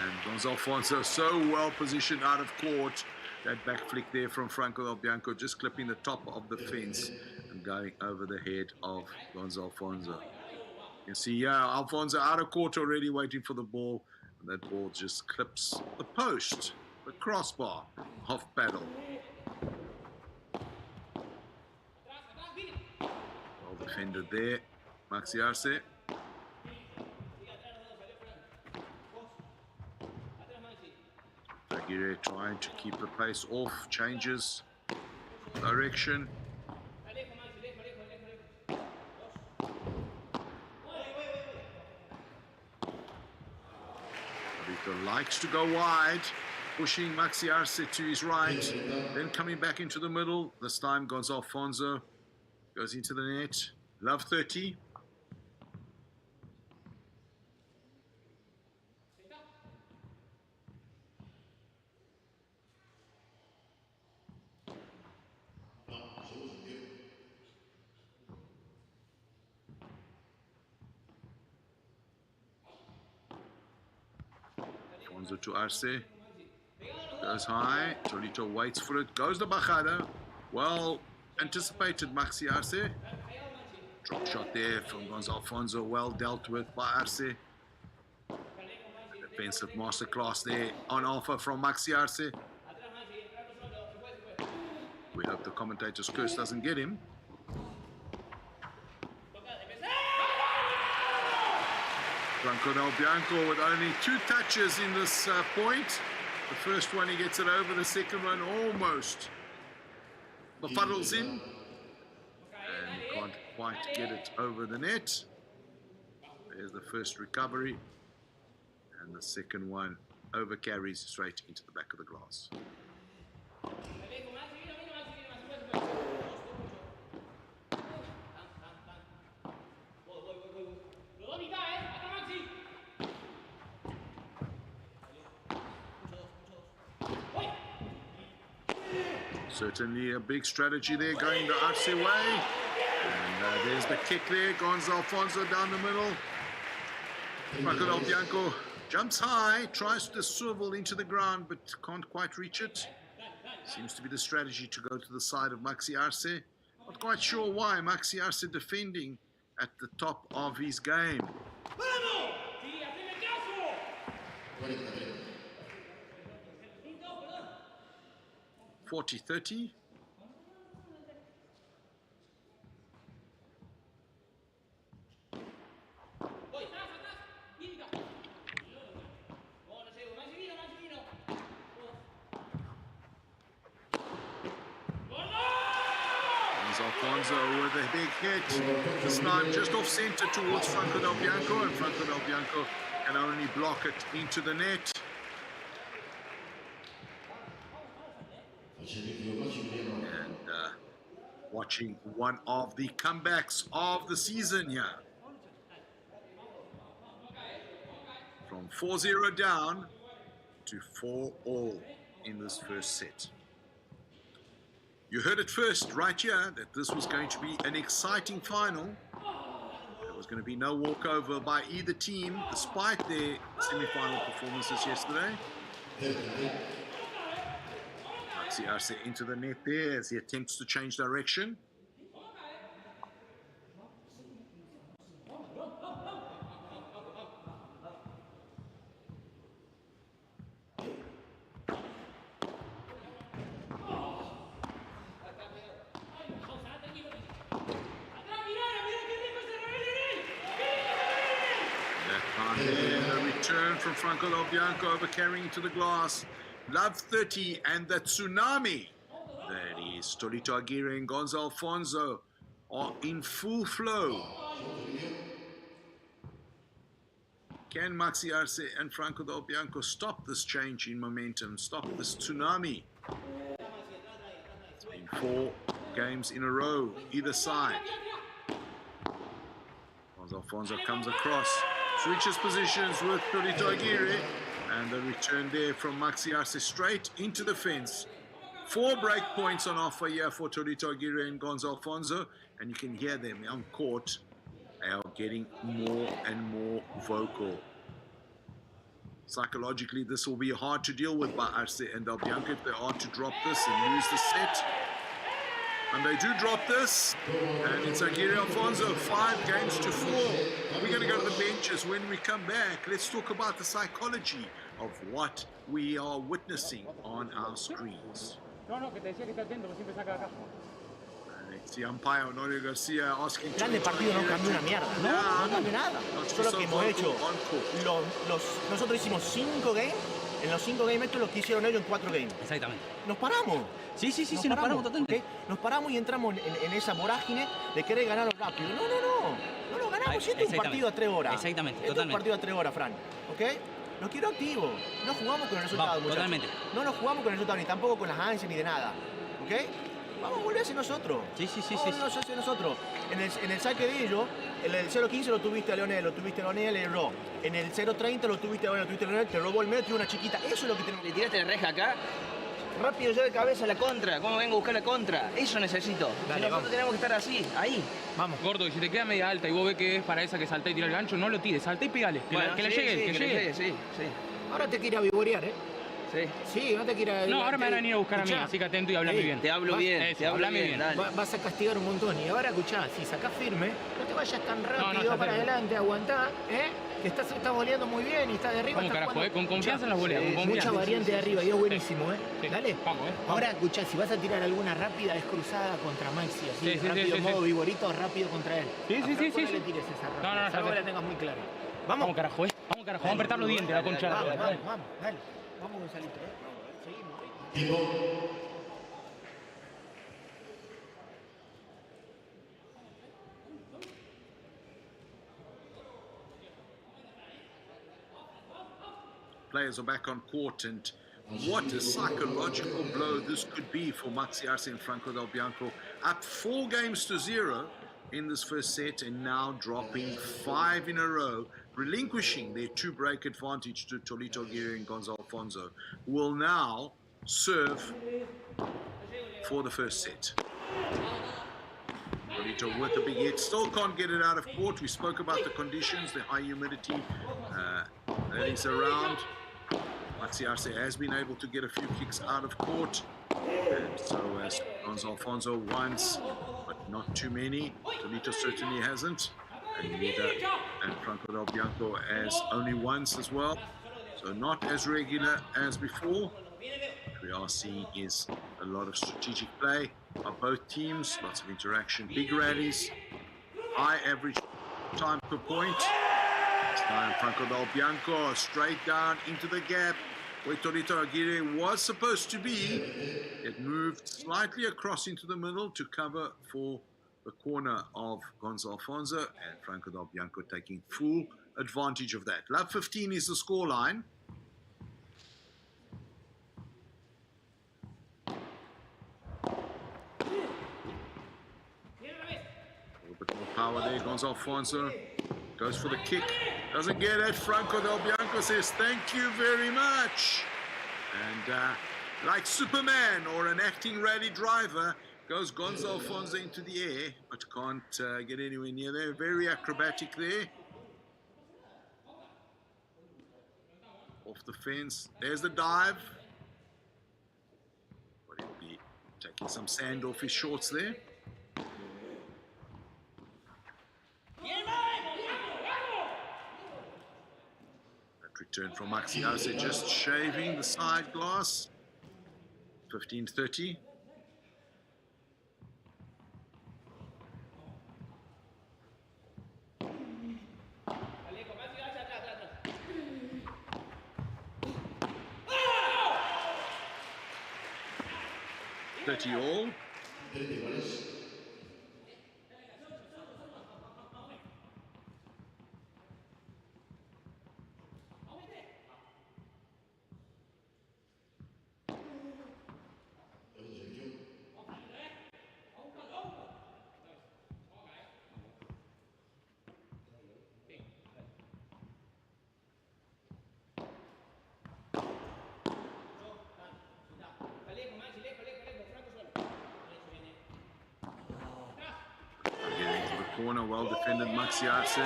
[SPEAKER 1] And Gonzo Alfonso so well positioned out of court. That back flick there from Franco Del Bianco, just clipping the top of the fence and going over the head of Gonzo Alfonso. You can see, yeah, Alfonso out of court already waiting for the ball. And that ball just clips the post, the crossbar of Padel. Well defended there, Maxi Arce. Aguirre trying to keep the pace off, changes direction. Vito likes to go wide, pushing Maxi Arce to his right, then coming back into the middle. This time Gonzo Alfonso goes into the net. Love 30. Alfonso to Arce. Goes high. Tolito waits for it. Goes the bajada. Well anticipated Maxi Arce. Drop shot there from Gonzo Alfonso. Well dealt with by Arce. Defensive masterclass there on offer from Maxi Arce. We hope the commentator's curse doesn't get him. Franco Del Bianco with only 2 touches in this point. The first one he gets it over, the second one almost befuddles him and can't quite get it over the net. There's the first recovery, and the second one over carries straight into the back of the glass. Certainly a big strategy there going the Arce way. And there's the kick there. Gonzo Alfonso down the middle. Franco Del Bianco jumps high, tries to swivel into the ground, but can't quite reach it. Seems to be the strategy to go to the side of Maxi Arce. Not quite sure why. Maxi Arce defending at the top of his game. 40-30. Alfonso with a big hit. This time just off center towards Franco Del Bianco, and Franco Del Bianco can only block it into the net. And watching one of the comebacks of the season here. From 4-0 down to 4-all in this first set. You heard it first right here that this was going to be an exciting final. There was going to be no walkover by either team despite their semi-final performances yesterday. Maxi Arce into the net there as he attempts to change direction. From Franco Del Bianco over carrying into the glass. Love 30 and the tsunami That is Tolito Aguirre and Gonzalo Alfonso are in full flow. Can Maxi Arce and Franco Del Bianco stop this change in momentum, stop this tsunami? It's been 4 games in a row, either side. Gonzalo Alfonso comes across, switches positions with Tolito Aguirre, and the return there from Maxi Arce straight into the fence. 4 break points on offer here for Tolito Aguirre and Gonzalo Alfonso, and you can hear them on court. They are getting more and more vocal. Psychologically, this will be hard to deal with by Arce and Del Bianco if they are to drop this and lose the set. And they do drop this, and it's Aguirre Alfonso, 5 games to 4. We're going to go to the benches. When we come back, let's talk about the psychology of what we are witnessing on our screens. It's the umpire, Honorio Garcia, asking
[SPEAKER 3] El plan de partido no cambió una mierda. No cambió nada. Solo que hemos hecho. Nosotros hicimos 5 games. En los 5 games estos los que hicieron ellos en 4 games.
[SPEAKER 6] Exactamente.
[SPEAKER 3] Nos paramos.
[SPEAKER 6] Sí, nos paramos totalmente.
[SPEAKER 3] ¿Okay? Nos paramos y entramos en esa vorágine de querer ganarlo rápido. No lo ganamos. Este es un partido a 3 horas.
[SPEAKER 6] Exactamente,
[SPEAKER 3] este es un partido a 3 horas, Fran. ¿Ok? Los quiero activos. No jugamos con el resultado, muchachos.
[SPEAKER 6] Totalmente.
[SPEAKER 3] No nos jugamos con el resultado, ni tampoco con las ansias, ni de nada. ¿Ok? Vamos a volver a ser nosotros.
[SPEAKER 6] Sí.
[SPEAKER 3] Vamos a ser nosotros. En el saque de ellos, en el 0-15 lo tuviste a Leonel, erró. En el 0-30 lo tuviste a Leonel, te robó el metro y una chiquita. Eso es lo que tenemos.
[SPEAKER 4] Le tiraste la reja acá. Rápido yo de cabeza a la contra. ¿Cómo vengo a buscar la contra? Eso necesito.
[SPEAKER 3] Dale,
[SPEAKER 4] nosotros
[SPEAKER 3] vamos.
[SPEAKER 4] tenemos que estar así, ahí.
[SPEAKER 3] Vamos.
[SPEAKER 5] Gordo, y si te queda media alta y vos ves que es para esa que salté y tira el gancho, no lo tires, salté y pegale. Que le llegue.
[SPEAKER 4] Sí.
[SPEAKER 8] Ahora te quiere vivorear, ¿eh? Sí, no te quiere.
[SPEAKER 5] No, ahora me van a venir a buscar a mí, así que atento y hablame bien.
[SPEAKER 4] Te hablo bien, te hablo bien. Dale.
[SPEAKER 8] Vas a castigar un montón. Y ahora escuchá, si sacás firme, no te vayas tan rápido
[SPEAKER 5] No,
[SPEAKER 8] para
[SPEAKER 5] bien.
[SPEAKER 8] adelante, aguantá, ¿eh? Que estás voleando muy bien y estás de arriba.
[SPEAKER 5] ¿Cómo
[SPEAKER 8] estás
[SPEAKER 5] carajo,
[SPEAKER 8] jugando.
[SPEAKER 5] Con confianza en las voleas, con confianza.
[SPEAKER 8] Mucha variante de arriba y es buenísimo, ¿eh?
[SPEAKER 5] Sí.
[SPEAKER 8] Dale.
[SPEAKER 5] Vamos,
[SPEAKER 8] Ahora escuchá, si vas a tirar alguna rápida, es cruzada contra Maxi, así,
[SPEAKER 5] Sí,
[SPEAKER 8] rápido,
[SPEAKER 5] sí.
[SPEAKER 8] modo viborito, rápido contra él.
[SPEAKER 5] Sí.
[SPEAKER 8] No le tires esa rápida,
[SPEAKER 5] No,
[SPEAKER 8] salvo
[SPEAKER 5] ya
[SPEAKER 8] que
[SPEAKER 5] sé.
[SPEAKER 8] la tengas muy clara.
[SPEAKER 5] Vamos, carajo, Vamos a apretar los dientes, la concha.
[SPEAKER 8] Vamos, dale. Vamos, Gonzalito, Seguimos.
[SPEAKER 1] Players are back on court, and what a psychological blow this could be for Maxi Arce and Franco Del Bianco. Up 4 games to 0 in this first set, and now dropping 5 in a row, relinquishing their 2-break advantage to Tolito Aguirre and Gonzalo Alfonso, who will now serve for the first set. Tolito with the big hit, still can't get it out of court. We spoke about the conditions, the high humidity that is around. Maxi Arce has been able to get a few kicks out of court, and so has Gonzalo Alfonso once, but not too many. Tolito certainly hasn't, and Franco Del Bianco has only once as well, so not as regular as before. What we are seeing is a lot of strategic play by both teams, lots of interaction, big rallies, high average time per point. This time Franco Del Bianco straight down into the gap where Tolito Aguirre was supposed to be. It moved slightly across into the middle to cover for the corner of Gonzalo Alfonso, and Franco Del Bianco taking full advantage of that. Love 15 is the scoreline. Power there, Gonzalo Alfonso goes for the kick, doesn't get it. Franco Del Bianco says thank you very much, and like Superman or an acting rally driver, goes Gonzalo Alfonso into the air, but can't get anywhere near there. Very acrobatic there. Off the fence, there's the dive, but he'll be taking some sand off his shorts there. Return from Maxi Arce, just shaving the side glass. 15-30. 30 all. Getting into the corner, well defended Maxi Arce.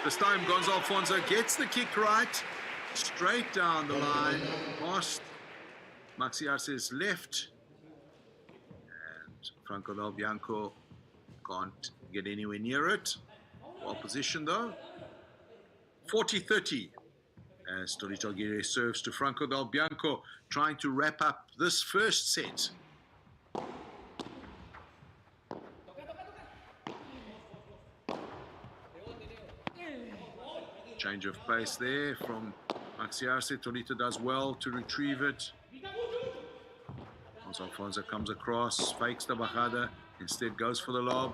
[SPEAKER 1] This time Gonzalo Alfonso gets the kick right, straight down the line, past Maxi Arce's left. And Franco Del Bianco can't get anywhere near it. Well positioned though. 40-30 as Torito Aguirre serves to Franco Del Bianco, trying to wrap up this first set. Change of pace there from Maxi Arce. Torito does well to retrieve it. Gonzalo Alfonso comes across, fakes the bajada, instead goes for the lob.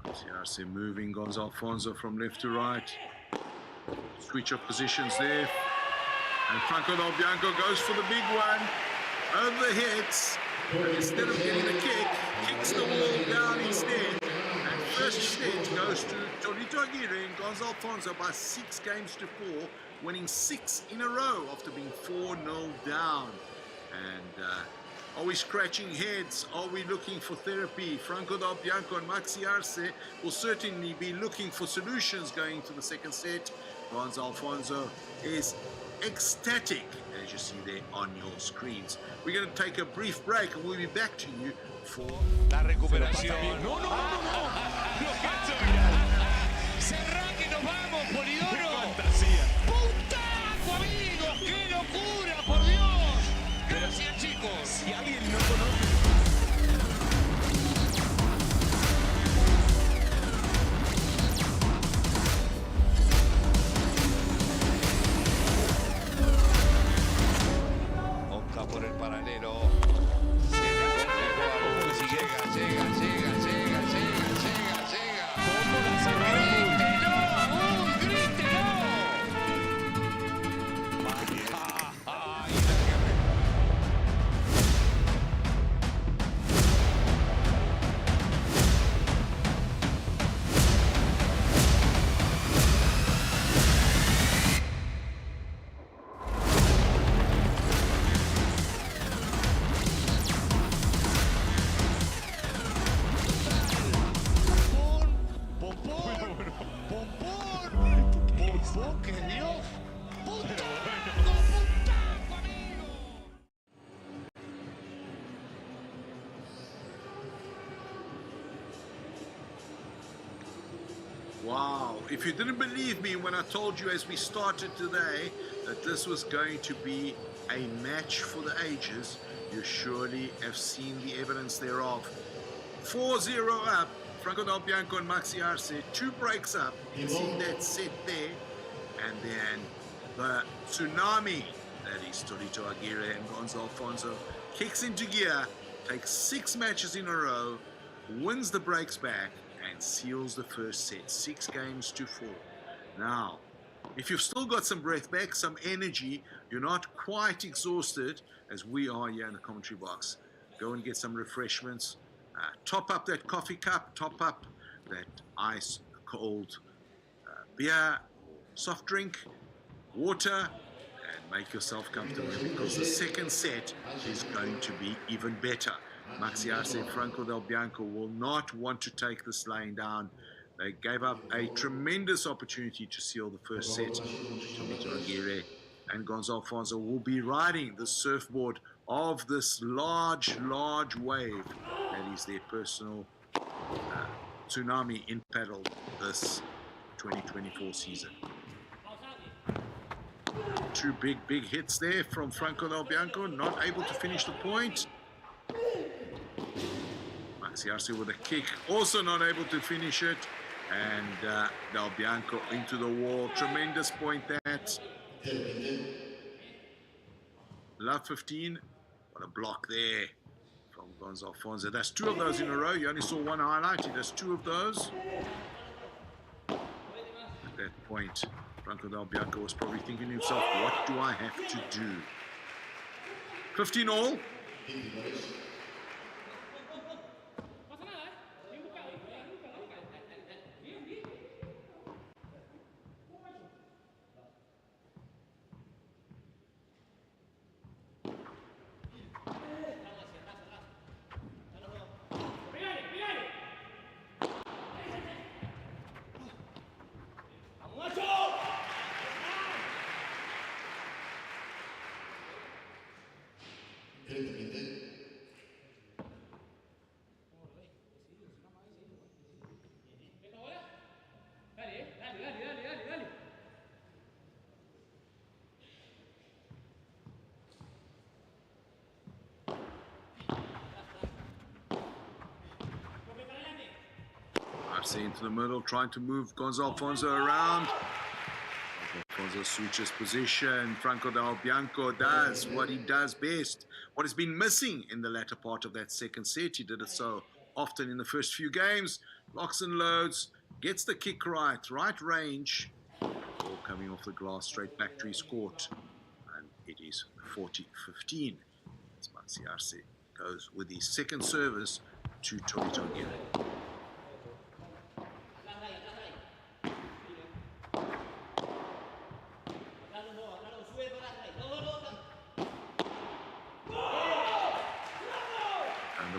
[SPEAKER 1] Maxi Arce moving Gonzalo Alfonso from left to right. Switch of positions there. And Franco Del Bianco goes for the big one. Over the heads. But instead of getting the kick, kicks the wall down instead. First set goes to Torito Aguirre and Gonzalo Alfonso by 6-4, winning 6 in a row after being 4-0 down. And are we scratching heads? Are we looking for therapy? Franco Del Bianco and Maxi Arce will certainly be looking for solutions going to the second set. Gonzalo Alfonso is ecstatic, as you see there on your screens. We're going to take a brief break and we'll be back to you for
[SPEAKER 2] la recuperación. No. Cerrá que nos vamos, Polidoro. ¡Putaco, amigos! ¡Qué locura, por Dios! Gracias, chicos. Si alguien no conoce. Opta por el paralelo.
[SPEAKER 1] Wow, if you didn't believe me when I told you as we started today that this was going to be a match for the ages, you surely have seen the evidence thereof. 4-0 up, Franco Del Bianco and Maxi Arce, 2 breaks up. You can see that set there. And then the tsunami, that is Torito Aguirre and Gonzalo Alfonso, kicks into gear, takes 6 matches in a row, wins the breaks back, and seals the first set, 6-4. Now, if you've still got some breath back, some energy, you're not quite exhausted, as we are here in the commentary box, go and get some refreshments. Top up that coffee cup, top up that ice cold beer, soft drink, water, and make yourself comfortable, because the second set is going to be even better. Maxi Arce and Franco Del Bianco will not want to take this laying down. They gave up a tremendous opportunity to seal the first set. Torito Aguirre and Gonzalo Alfonso will be riding the surfboard of this large wave that is their personal tsunami in paddle this 2024 season. 2 big hits there from Franco Del Bianco, not able to finish the point. Maxi Arce with a kick, also not able to finish it. And Del Bianco into the wall. Tremendous point that. Love 15. What a block there from Gonzalo Fonza. That's 2 of those in a row. You only saw one highlight. He does 2 of those. At that point, Franco Del Bianco was probably thinking to himself, what do I have to do? 15 all. Arce into the middle, trying to move Gonzalo Alfonso around. Alfonso switches position. Franco Del Bianco does what he does best. What has been missing in the latter part of that second set. He did it so often in the first few games. Locks and loads, gets the kick right range. Ball coming off the glass straight back to his court. And it is 40-15. As Maxi Arce goes with his second service to Torito Aguirre.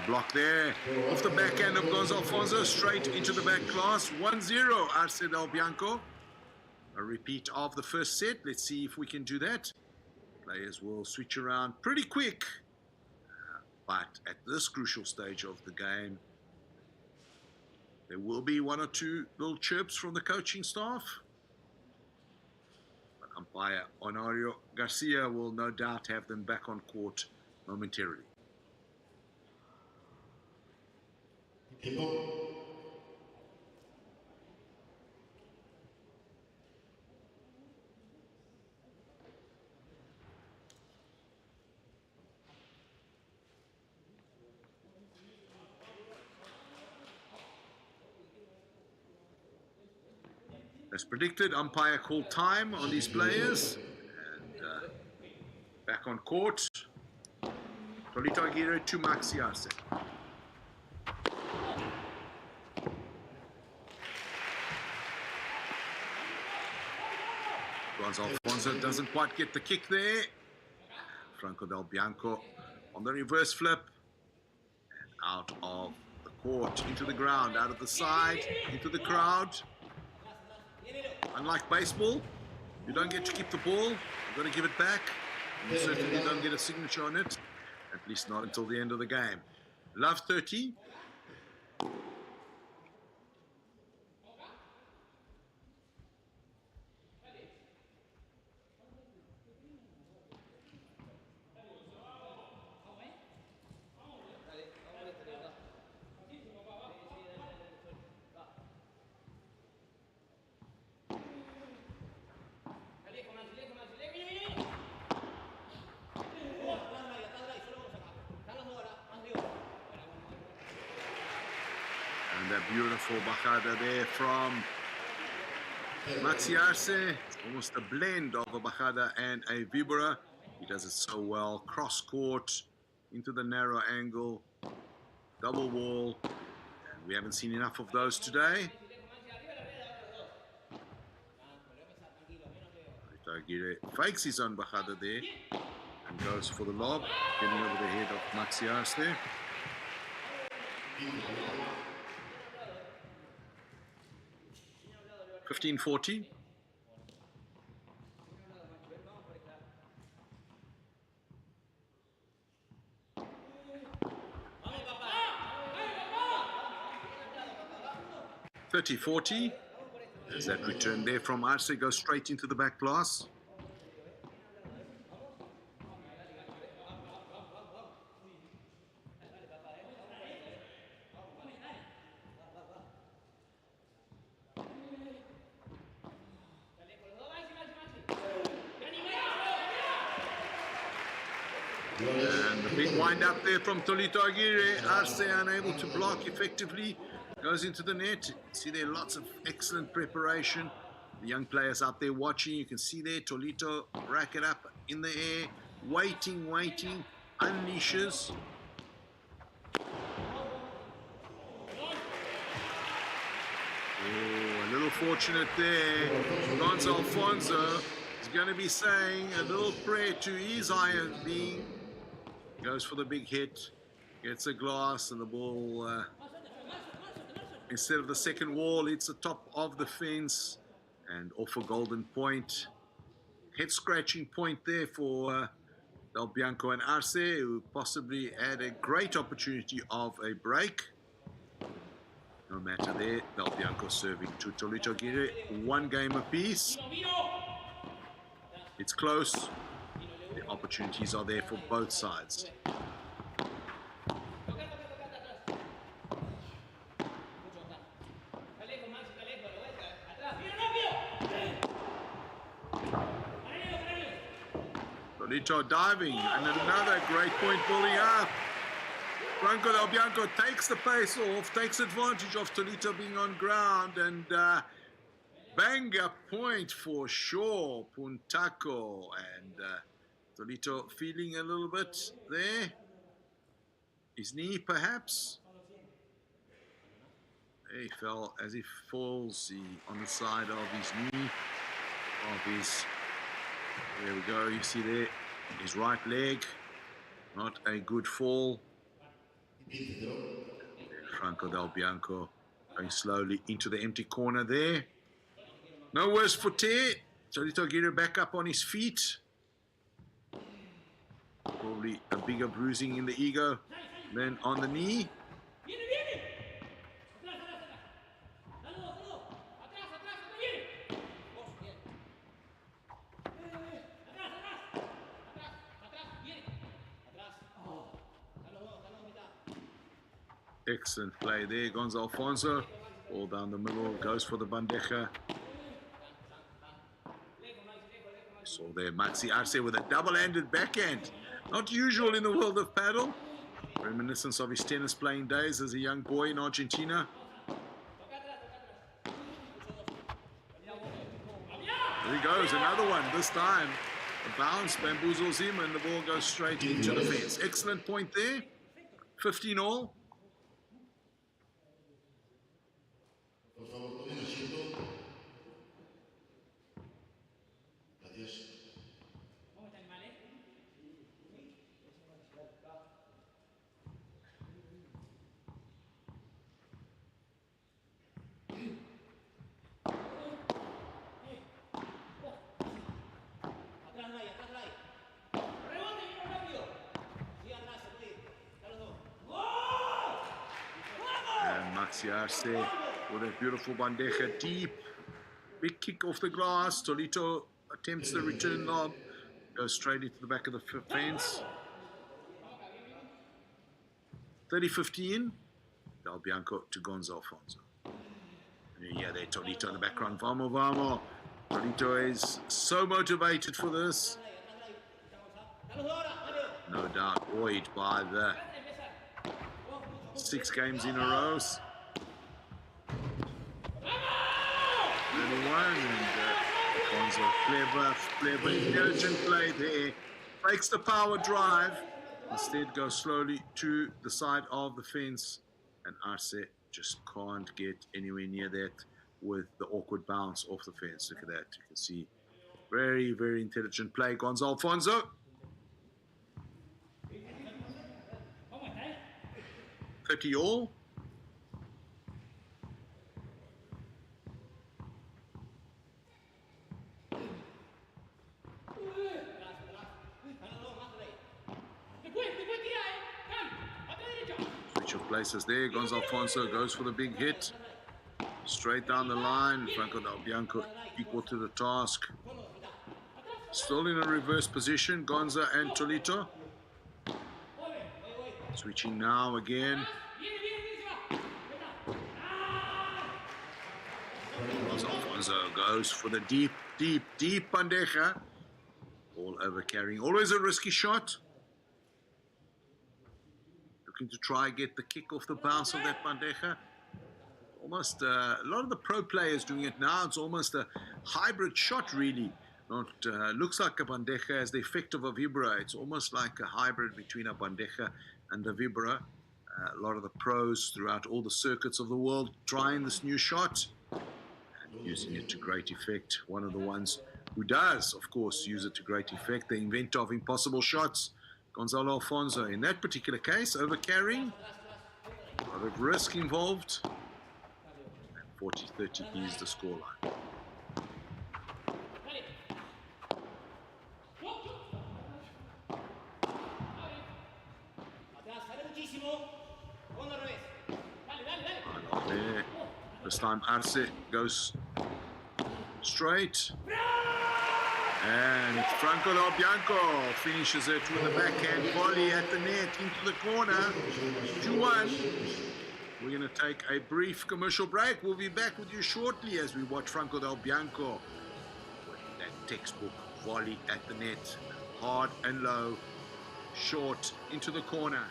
[SPEAKER 1] Block there, off the backhand of Gonzalo Alfonso, straight into the back glass. 1-0, Arce Del Bianco. A repeat of the first set. Let's see if we can do that. Players will switch around pretty quick. But at this crucial stage of the game, there will be 1 or 2 little chirps from the coaching staff. But umpire Honorio Garcia will no doubt have them back on court momentarily. As predicted, umpire called time on these players. And back on court, Torito Aguirre to Maxi Arce. Gonzalo Alfonso doesn't quite get the kick there. Franco Del Bianco on the reverse flip. And out of the court, into the ground, out of the side, into the crowd. Unlike baseball, you don't get to keep the ball. You've got to give it back. And you certainly don't get a signature on it. At least not until the end of the game. Love 30. Beautiful bajada there from Maxi Arce. It's almost a blend of a bajada and a vibra. He does it so well. Cross court into the narrow angle, double wall. And we haven't seen enough of those today. Aguirre fakes his own bajada there and goes for the lob, getting over the head of Maxi Arce there. 15-40. $30-40. As that return there from Arce goes straight into the back glass. And the big wind up there from Tolito Aguirre. Arce unable to block effectively. Goes into the net. See there, lots of excellent preparation. The young players out there watching. You can see there, Tolito rack it up in the air. Waiting, unleashes. Oh, a little fortunate there. Gonzo Alfonso is going to be saying a little prayer to his iron being. Goes for the big hit. Gets a glass and the ball, instead of the second wall, hits the top of the fence and off a golden point. Head scratching point there for Del Bianco and Arce, who possibly had a great opportunity of a break. No matter there, Del Bianco serving to Tolito Aguirre, 1 game apiece. It's close. The opportunities are there for both sides. Tolito diving, and another great point building up. Franco Del Bianco takes the pace off, takes advantage of Tolito being on ground, and banger point for sure, Puntaco. And Tolito feeling a little bit there. His knee, perhaps. He fell as he falls on the side of his knee, there we go, you see there, his right leg. Not a good fall. Franco Del Bianco going slowly into the empty corner there. No worse for tear. Tolito Aguirre back up on his feet. Probably a bigger bruising in the ego than on the knee. Excellent play there, Gonzo Alfonso. All down the middle, goes for the bandeja. Saw there Maxi Arce with a double-handed backhand. Not usual in the world of paddle. Reminiscence of his tennis playing days as a young boy in Argentina. There he goes, another one. This time, a bounce bamboozles him and the ball goes straight into the fence. Excellent point there. 15 all. Maxi Arce with a beautiful bandeja deep. Big kick off the glass. Tolito attempts the return lob. Goes straight into the back of the fence. 30-15. Del Bianco to Gonzo Alfonso. Yeah, there, Tolito in the background. Vamos, vamos. Tolito is so motivated for this. No doubt buoyed by the 6 games in a row. 31, and Alfonso, clever, intelligent play there. Fakes the power drive. Instead goes slowly to the side of the fence, and Arce just can't get anywhere near that with the awkward bounce off the fence. Look at that. You can see very, very intelligent play. Gonzo Alfonso. 30 all. Switch of places there. Gonzo Alfonso goes for the big hit. Straight down the line. Franco Del Bianco equal to the task. Still in a reverse position. Gonzo and Tolito. Switching now again. Gonzo Alfonso goes for the deep bandeja. All over carrying. Always a risky shot. looking to try and get the kick off the bounce of that bandeja. Almost a lot of the pro players doing it now. It's almost a hybrid shot, really. Not looks like a bandeja has the effect of a vibra. It's almost like a hybrid between a bandeja and a vibra. A lot of the pros throughout all the circuits of the world trying this new shot and using it to great effect. One of the ones who does, of course, use it to great effect, the inventor of impossible shots, Gonzalo Alfonso. In that particular case, overcarrying, a lot of risk involved, and 40-30 is the scoreline. There. This time Arce goes straight. And Franco Del Bianco finishes it with a backhand volley at the net into the corner. 2-1. We're going to take a brief commercial break. We'll be back with you shortly as we watch Franco Del Bianco with that textbook volley at the net. Hard and low, short into the corner.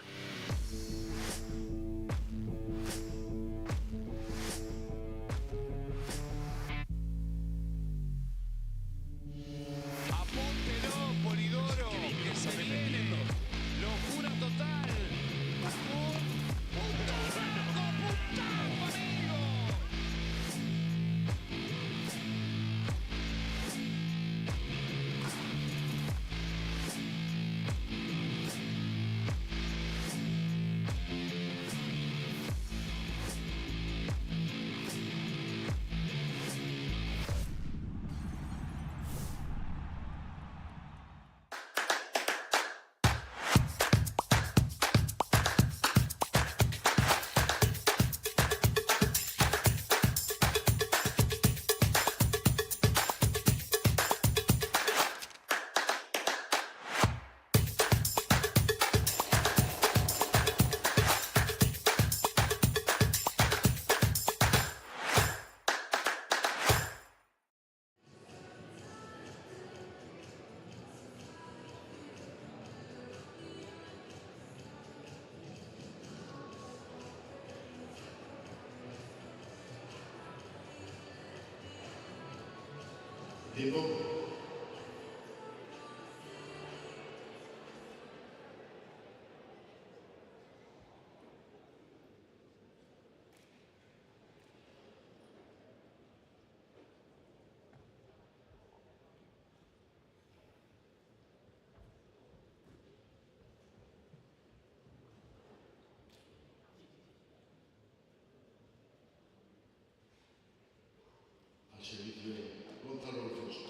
[SPEAKER 9] Al servicio de Gonzalo Alfonso.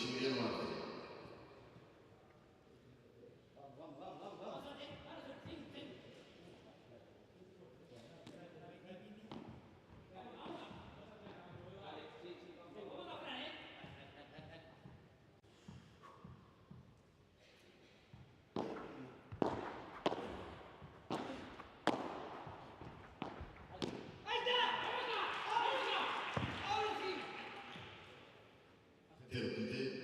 [SPEAKER 9] Maximiliano Marte. Zero, quinte.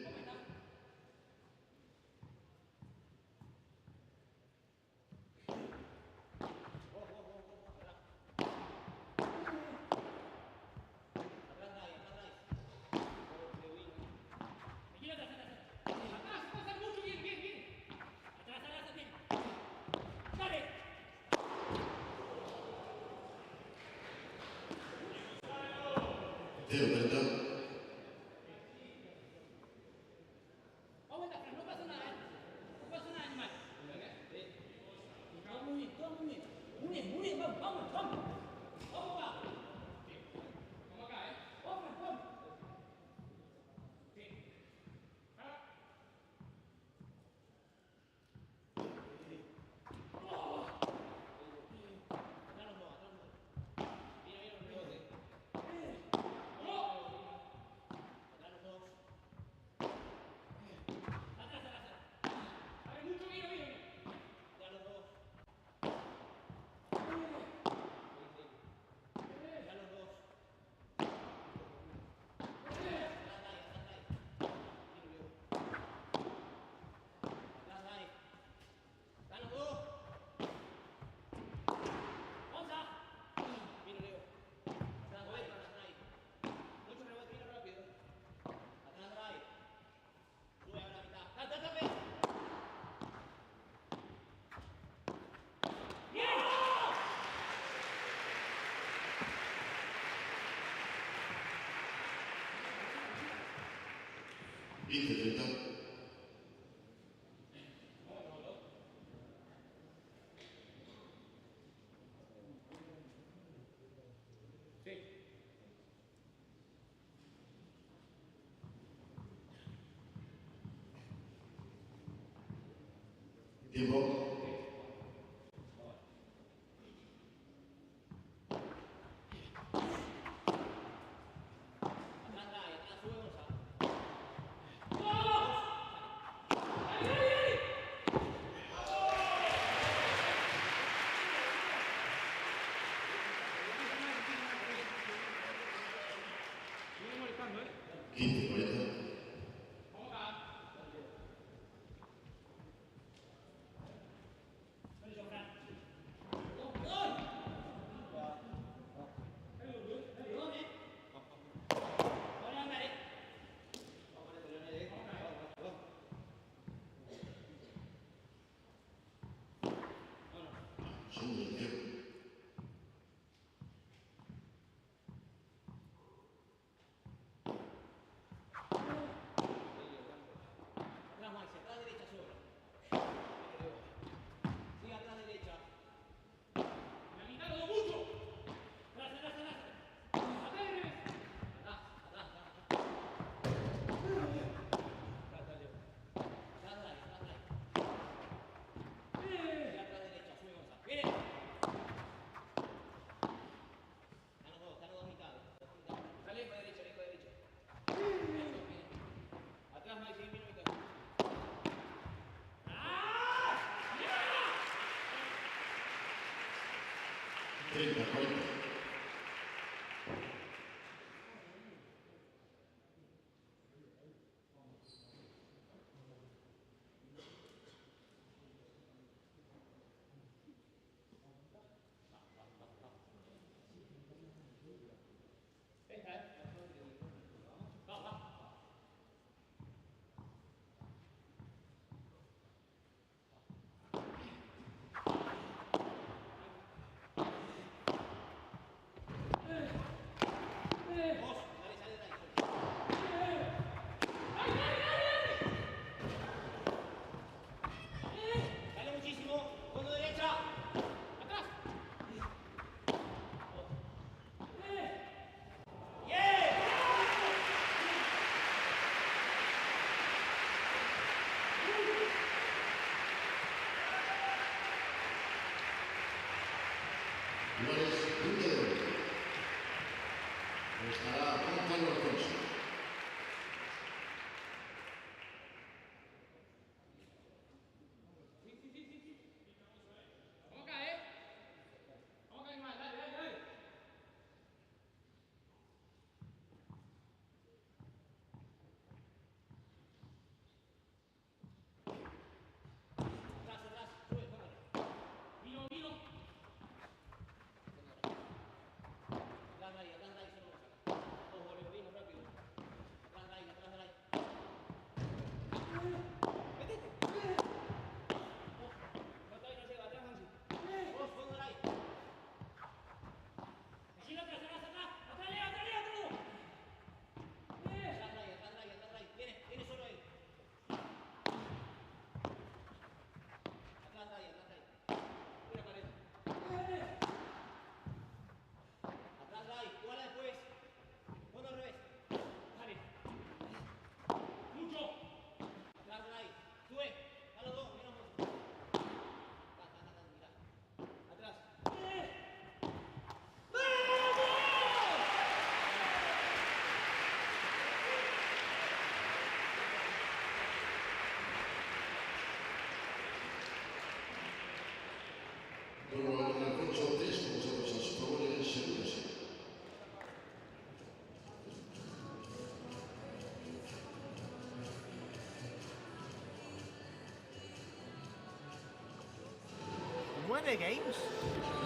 [SPEAKER 9] Zero, 30. Quinte, 30. Tiempo. Quinte, 40. Segundo del tiempo. Treinta, 40.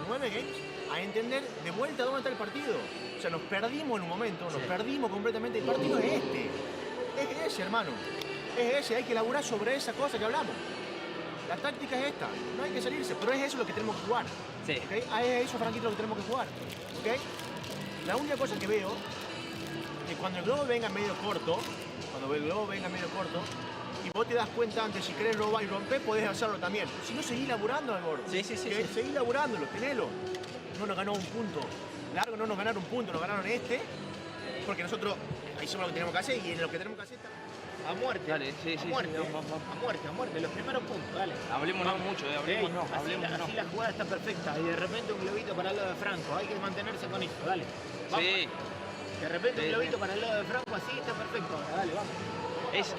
[SPEAKER 3] 9 games a entender de vuelta dónde está el partido. O sea, nos perdimos en un momento, nos perdimos completamente. El partido es este. Es ese, hermano. Es ese, hay que elaborar sobre esa cosa que hablamos. La táctica es esta, no hay que salirse, pero es eso lo que tenemos que jugar.
[SPEAKER 4] Sí.
[SPEAKER 3] ¿Okay? Es eso, Franquito, lo que tenemos que jugar. ¿Okay? La única cosa que veo que cuando el globo venga medio corto, y vos te das cuenta antes, si querés robar y romper, podés hacerlo también. Si no, seguís laburando al gordo.
[SPEAKER 4] Sí.
[SPEAKER 3] Seguís laburándolo, tenelo. No nos ganó un punto. Largo no nos ganaron un punto, nos ganaron este. Porque nosotros hicimos lo que tenemos que hacer y en lo que tenemos que hacer está a muerte.
[SPEAKER 4] Dale, sí.
[SPEAKER 3] A muerte, los primeros puntos, dale.
[SPEAKER 4] Hablémonos mucho, hablémonos.
[SPEAKER 8] Así la jugada está perfecta y de repente un globito para el lado de Franco. Hay que mantenerse con esto, dale. Vamos.
[SPEAKER 4] Sí.
[SPEAKER 8] De repente un globito para el lado de Franco, así está perfecto. Dale, vamos.
[SPEAKER 4] Es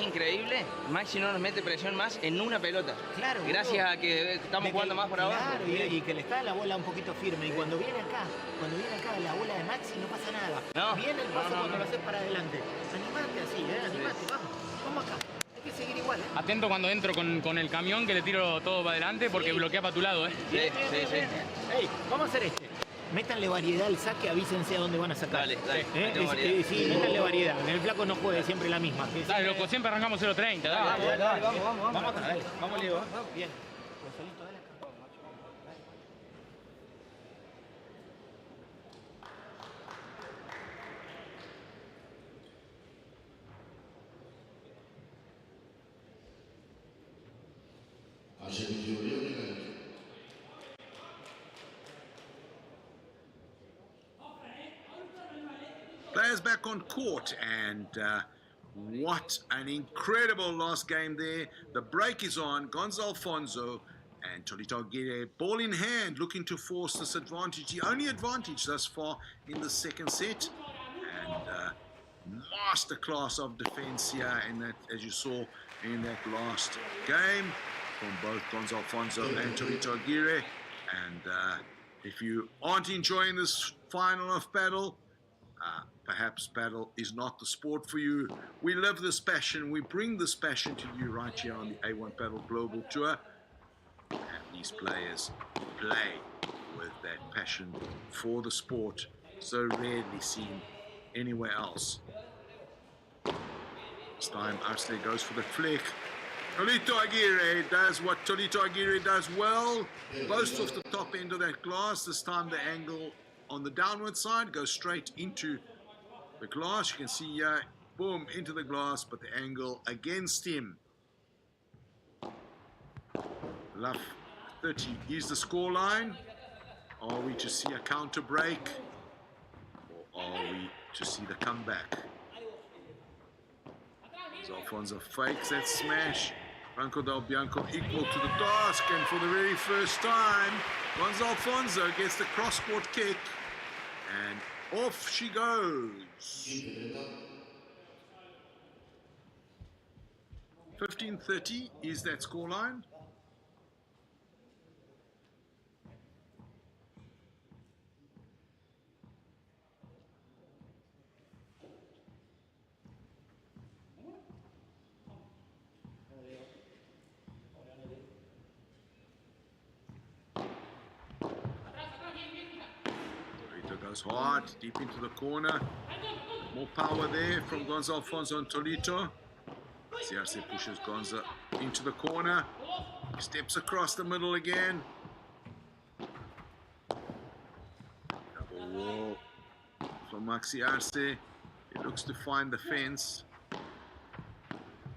[SPEAKER 4] increíble, Maxi no nos mete presión más en una pelota.
[SPEAKER 8] Claro.
[SPEAKER 4] Gracias a que estamos jugando más por abajo.
[SPEAKER 8] Claro, y que le está la bola un poquito firme. Y cuando viene acá la bola de Maxi no pasa nada.
[SPEAKER 4] No.
[SPEAKER 8] Viene el paso cuando lo haces para adelante. Animate así, animate, vamos acá. Hay que seguir igual,
[SPEAKER 5] Atento cuando entro con el camión que le tiro todo para adelante porque bloquea para tu lado,
[SPEAKER 8] Bien. Ey, vamos a hacer este. Métanle variedad al saque, avísense a dónde van a sacar.
[SPEAKER 4] Dale.
[SPEAKER 8] Sí, métanle variedad. En el flaco no juegue siempre la misma.
[SPEAKER 5] Dale, loco, siempre arrancamos 0.30, dale.
[SPEAKER 8] Dale, vamos. Vamos atrás, dale. Vamos, Leo. Bien. Rosalito, dale acá.
[SPEAKER 1] Players back on court, and what an incredible last game there. The break is on. Gonzo Alfonso and Tolito Aguirre, ball in hand, looking to force this advantage. The only advantage thus far in the second set. And masterclass of defense here in that, as you saw in that last game, from both Gonzo Alfonso and Tolito Aguirre. And if you aren't enjoying this final of Padel, perhaps Padel is not the sport for you. We live this passion. We bring this passion to you right here on the A1 Padel Global Tour. And these players play with that passion for the sport, so rarely seen anywhere else. This time Arsene goes for the flick. Tolito Aguirre does what Tolito Aguirre does well. Boasts off the top end of that glass. This time the angle on the downward side goes straight into the glass. You can see here, boom, into the glass, but the angle against him. Love 30 is the scoreline. Are we to see a counter break, or are we to see the comeback? So Alfonso fakes that smash. Franco Del Bianco equal to the task, and for the very first time, Gonzo Alfonso gets the cross-court kick, and off she goes. 15-30 is that scoreline. Goes hard, deep into the corner. More power there from Gonzo Alfonso and Tolito. Ciarce pushes Gonzo into the corner. He steps across the middle again. Double wall from Maxi Arce. He looks to find the fence.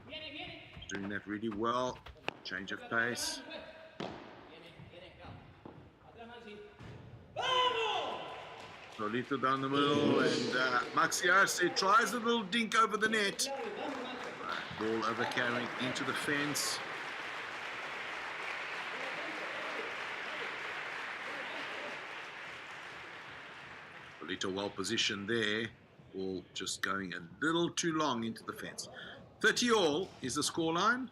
[SPEAKER 1] He's doing that really well. Change of pace. Tolito down the middle, and Maxi Arce tries a little dink over the net. Ball over carrying into the fence. Tolito well positioned there. Ball just going a little too long into the fence. 30 all is the scoreline.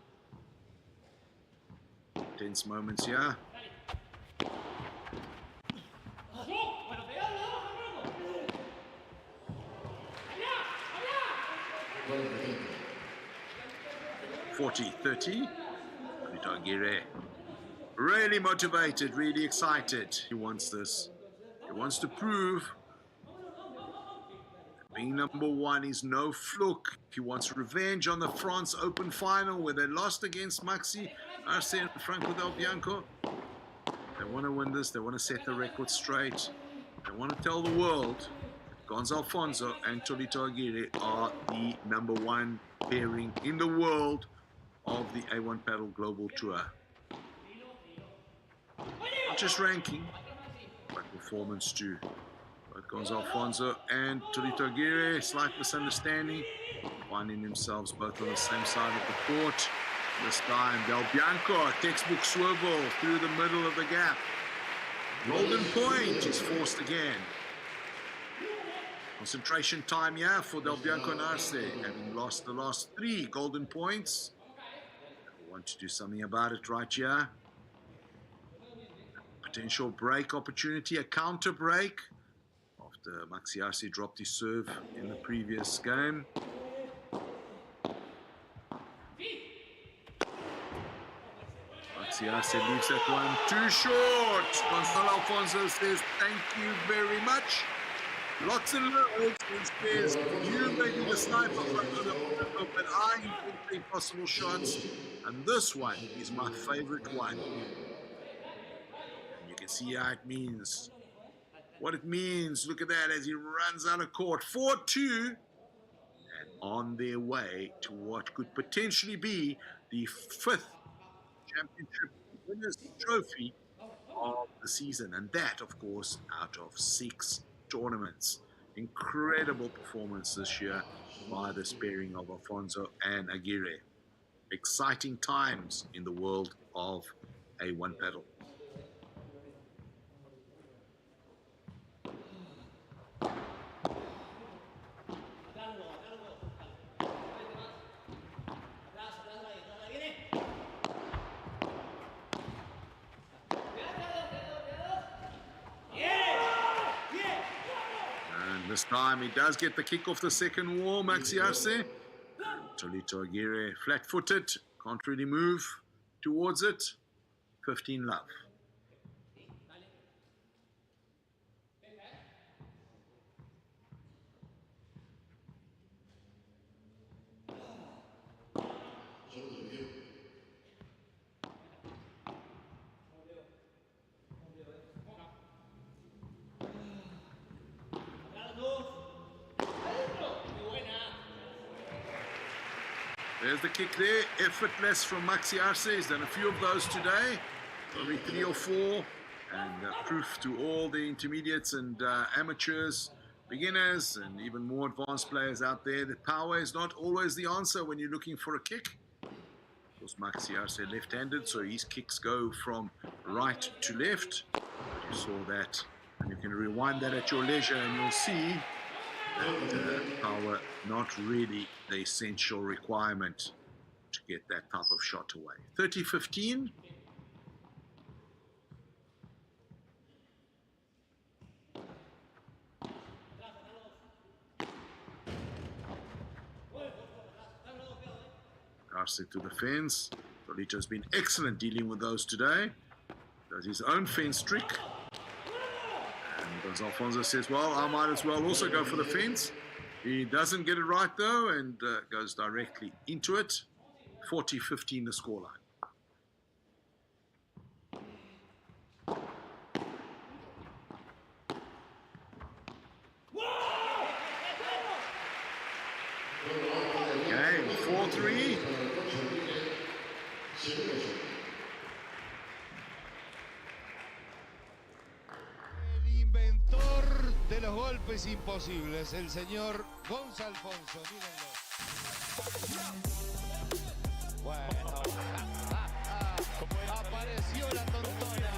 [SPEAKER 1] Tense moments here. $40-30. Tolito Aguirre Really motivated, really excited. He wants this. He wants to prove that being number one is no fluke. He wants revenge on the France Open final where they lost against Maxi Arce and Franco Del Bianco. They want to win this. They want to set the record straight. They want to tell the world that Gonzalo Alfonso and Tolito Aguirre are the number one pairing in the world of the A1 Padel Global Tour. Not just ranking, but performance too. Both Gonzalo Alfonso and Tolito Aguirre, slight misunderstanding, finding themselves both on the same side of the court. This time, Del Bianco, a textbook swivel through the middle of the gap. Golden point is forced again. Concentration time here for Del Bianco and Arce, having lost the last 3 golden points. They want to do something about it right here. Potential break opportunity, a counter break after Maxi Arce dropped his serve in the previous game. Maxi Arce leaves that one too short. Gonzalo Alfonso says thank you very much. Lots and loads and says you may be the sniper, but I can take possible shots, and this one is my favorite one. You can see how it means. What it means. Look at that as he runs out of court. 4-2. And on their way to what could potentially be the 5th championship winners trophy of the season. And that, of course, out of 6 tournaments. Incredible performance this year by the pairing of Alfonso and Aguirre. Exciting times in the world of A1 Padel. This time he does get the kick off the second wall, Maxi Arce. And Tolito Aguirre flat-footed, can't really move towards it. 15 love. There's the kick there, effortless from Maxi Arce. He's done a few of those today, probably 3 or 4, and proof to all the intermediates and amateurs, beginners, and even more advanced players out there that power is not always the answer when you're looking for a kick. Of course, Maxi Arce left-handed, so his kicks go from right to left. You saw that, and you can rewind that at your leisure, and you'll see that power not really the essential requirement to get that type of shot away. 30-15. Arce to the fence. Tolito's been excellent dealing with those today. Does his own fence trick. And Alfonso says, well, I might as well also go for the fence. He doesn't get it right, though, and goes directly into it. 40-15 the scoreline. Game 4-3.
[SPEAKER 2] El inventor de los golpes imposibles, el señor Gonzalo Alfonso, mírenlo. Bueno, apareció la tontona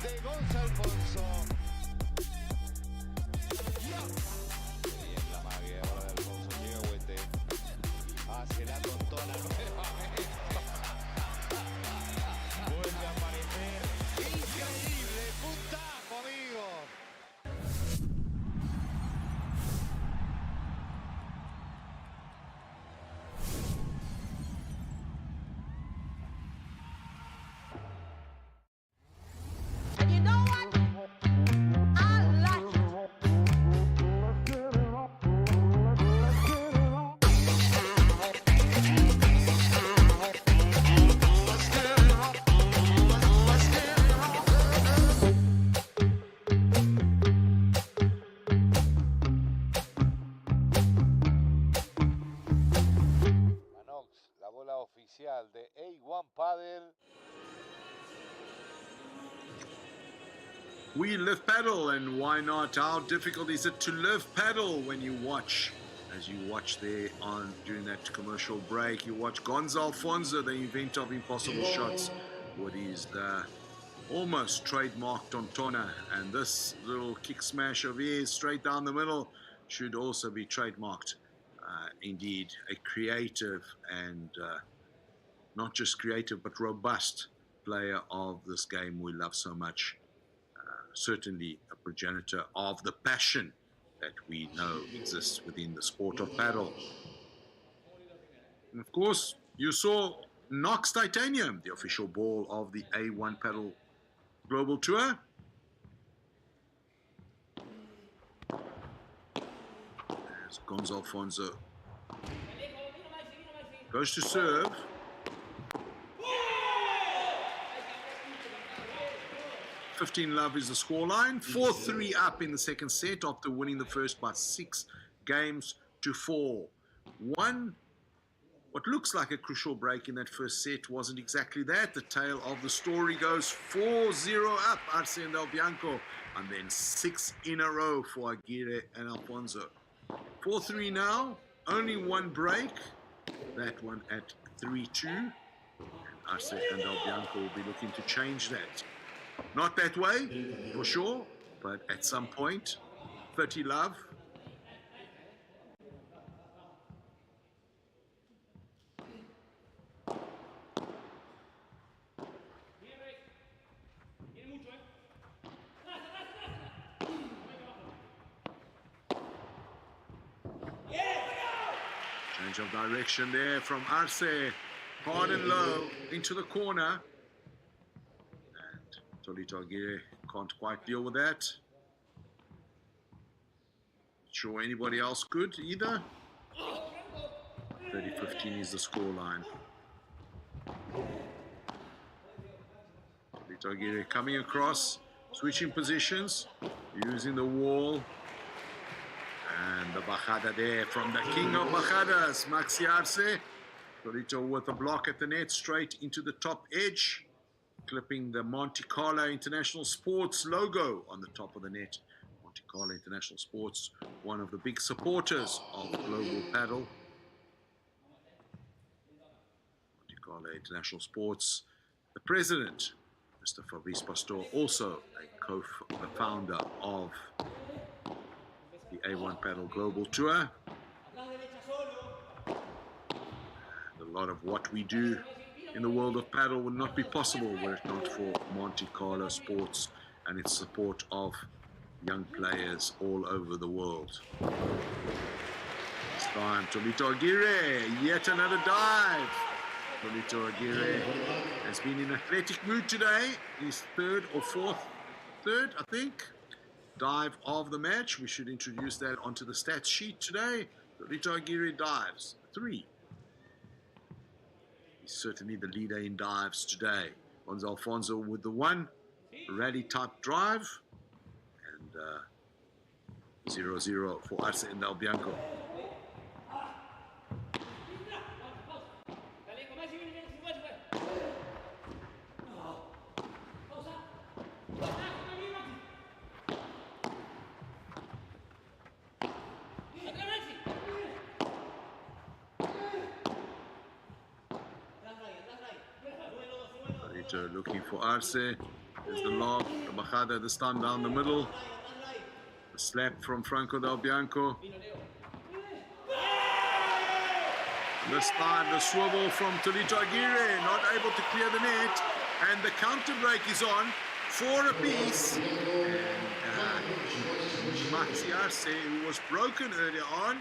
[SPEAKER 2] de Gonzalo Alfonso. Bien la magia ahora de Alfonso, llega Huete, hace la tontona nuevamente. Vuelve a aparecer. Increíble, puntazo, amigo. oficial de A1 Padel.
[SPEAKER 1] We live paddle, and why not? How difficult is it to live paddle when you watch? As you watch there on during that commercial break, you watch Gonzo Alfonso, the inventor of impossible shots, what is almost trademarked on Tona, and this little kick smash of his straight down the middle should also be trademarked. Indeed, a creative and not just creative but robust player of this game we love so much. Certainly a progenitor of the passion that we know exists within the sport of paddle. And of course, you saw Knox Titanium, the official ball of the A1 Paddle Global Tour. As Gonzo Alfonso goes to serve. $15 is the scoreline. 4-3 up in the second set after winning the first by 6 games to 4. What looks like a crucial break in that first set wasn't exactly that. The tale of the story goes 4-0 up, Arce and Del Bianco, and then 6 in a row for Aguirre and Alfonso. 4-3 now, only one break, that one at 3-2. And Arce and Del Bianco will be looking to change that. Not that way, for sure, but at some point, 30 love. Change of direction there from Arce, hard and low, into the corner. Tolito Aguirre can't quite deal with that. Not sure anybody else could either. 30-15 is the scoreline. Tolito Aguirre coming across, switching positions, using the wall. And the bajada there from the king of bajadas, Maxi Arce. Tolito with a block at the net, straight into the top edge, clipping the Monte Carlo International Sports logo on the top of the net. Monte Carlo International Sports, one of the big supporters of global paddle. Monte Carlo International Sports, the president, Mr. Fabrice Pastor, also a co-founder of the A1 Paddle Global Tour. And a lot of what we do in the world of paddle would not be possible were it not for Monte Carlo Sports and its support of young players all over the world. This time, Tolito Aguirre, yet another dive. Tolito Aguirre has been in athletic mood today. His third, I think, dive of the match. We should introduce that onto the stats sheet today. Tolito Aguirre dives 3. He's certainly the leader in dives today. Gonzo Alfonso with the 1 rally type drive, and 0-0 for Arce and Del Bianco. Looking for Arce. There's the lob, the bajada, the stun down the middle. The slap from Franco Del Bianco. This time the swivel from Tolito Aguirre, not able to clear the net. And the counter break is on, 4 apiece. And Maxi Arce, who was broken earlier on,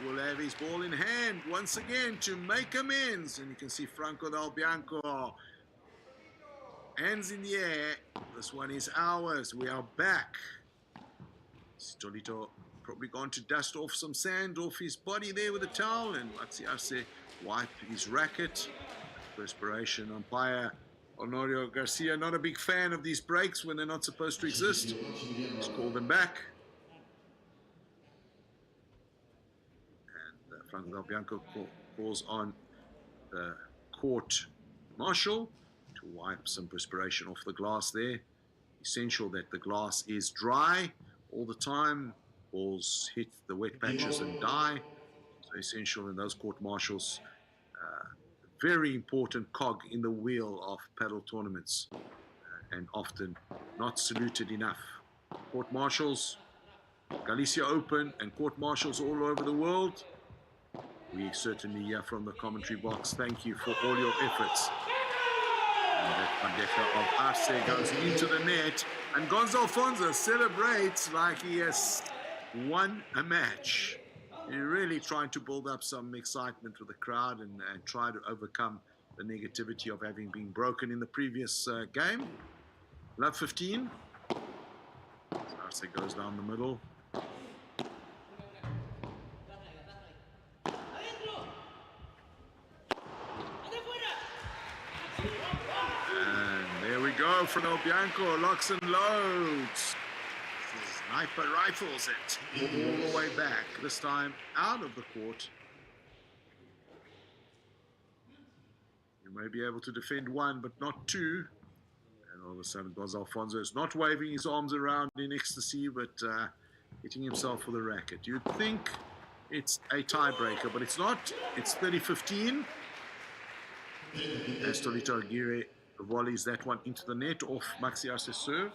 [SPEAKER 1] will have his ball in hand once again to make amends. And you can see Franco Del Bianco, hands in the air. This one is ours. We are back. Tolito probably gone to dust off some sand off his body there with a towel, and Maxi Arce wipe his racket. Perspiration. Umpire Honorio Garcia, not a big fan of these breaks when they're not supposed to exist. He's called them back. And Franco Del Bianco calls on the court marshal to wipe some perspiration off the glass there. Essential that the glass is dry all the time. Balls hit the wet patches and die. So essential in those court martials. Very important cog in the wheel of paddle tournaments, and often not saluted enough. Court martials, Galicia Open, and court martials all over the world. We certainly hear from the commentary box. Thank you for all your efforts. And that bandeja of Arce goes into the net, and Gonzo Alfonso celebrates like he has won a match. You're really trying to build up some excitement with the crowd and try to overcome the negativity of having been broken in the previous game. Love 15. Arce goes down the middle. And there we go. Fernando Bianco locks and loads. Sniper rifles it all the way back, this time out of the court. You may be able to defend one, but not two. And all of a sudden, Gonzo Alfonso is not waving his arms around in ecstasy, but hitting himself with a racket. You'd think it's a tiebreaker, but it's not. It's 30-15. As Tolito Aguirre volleys that one into the net off Maxi Arce's serve.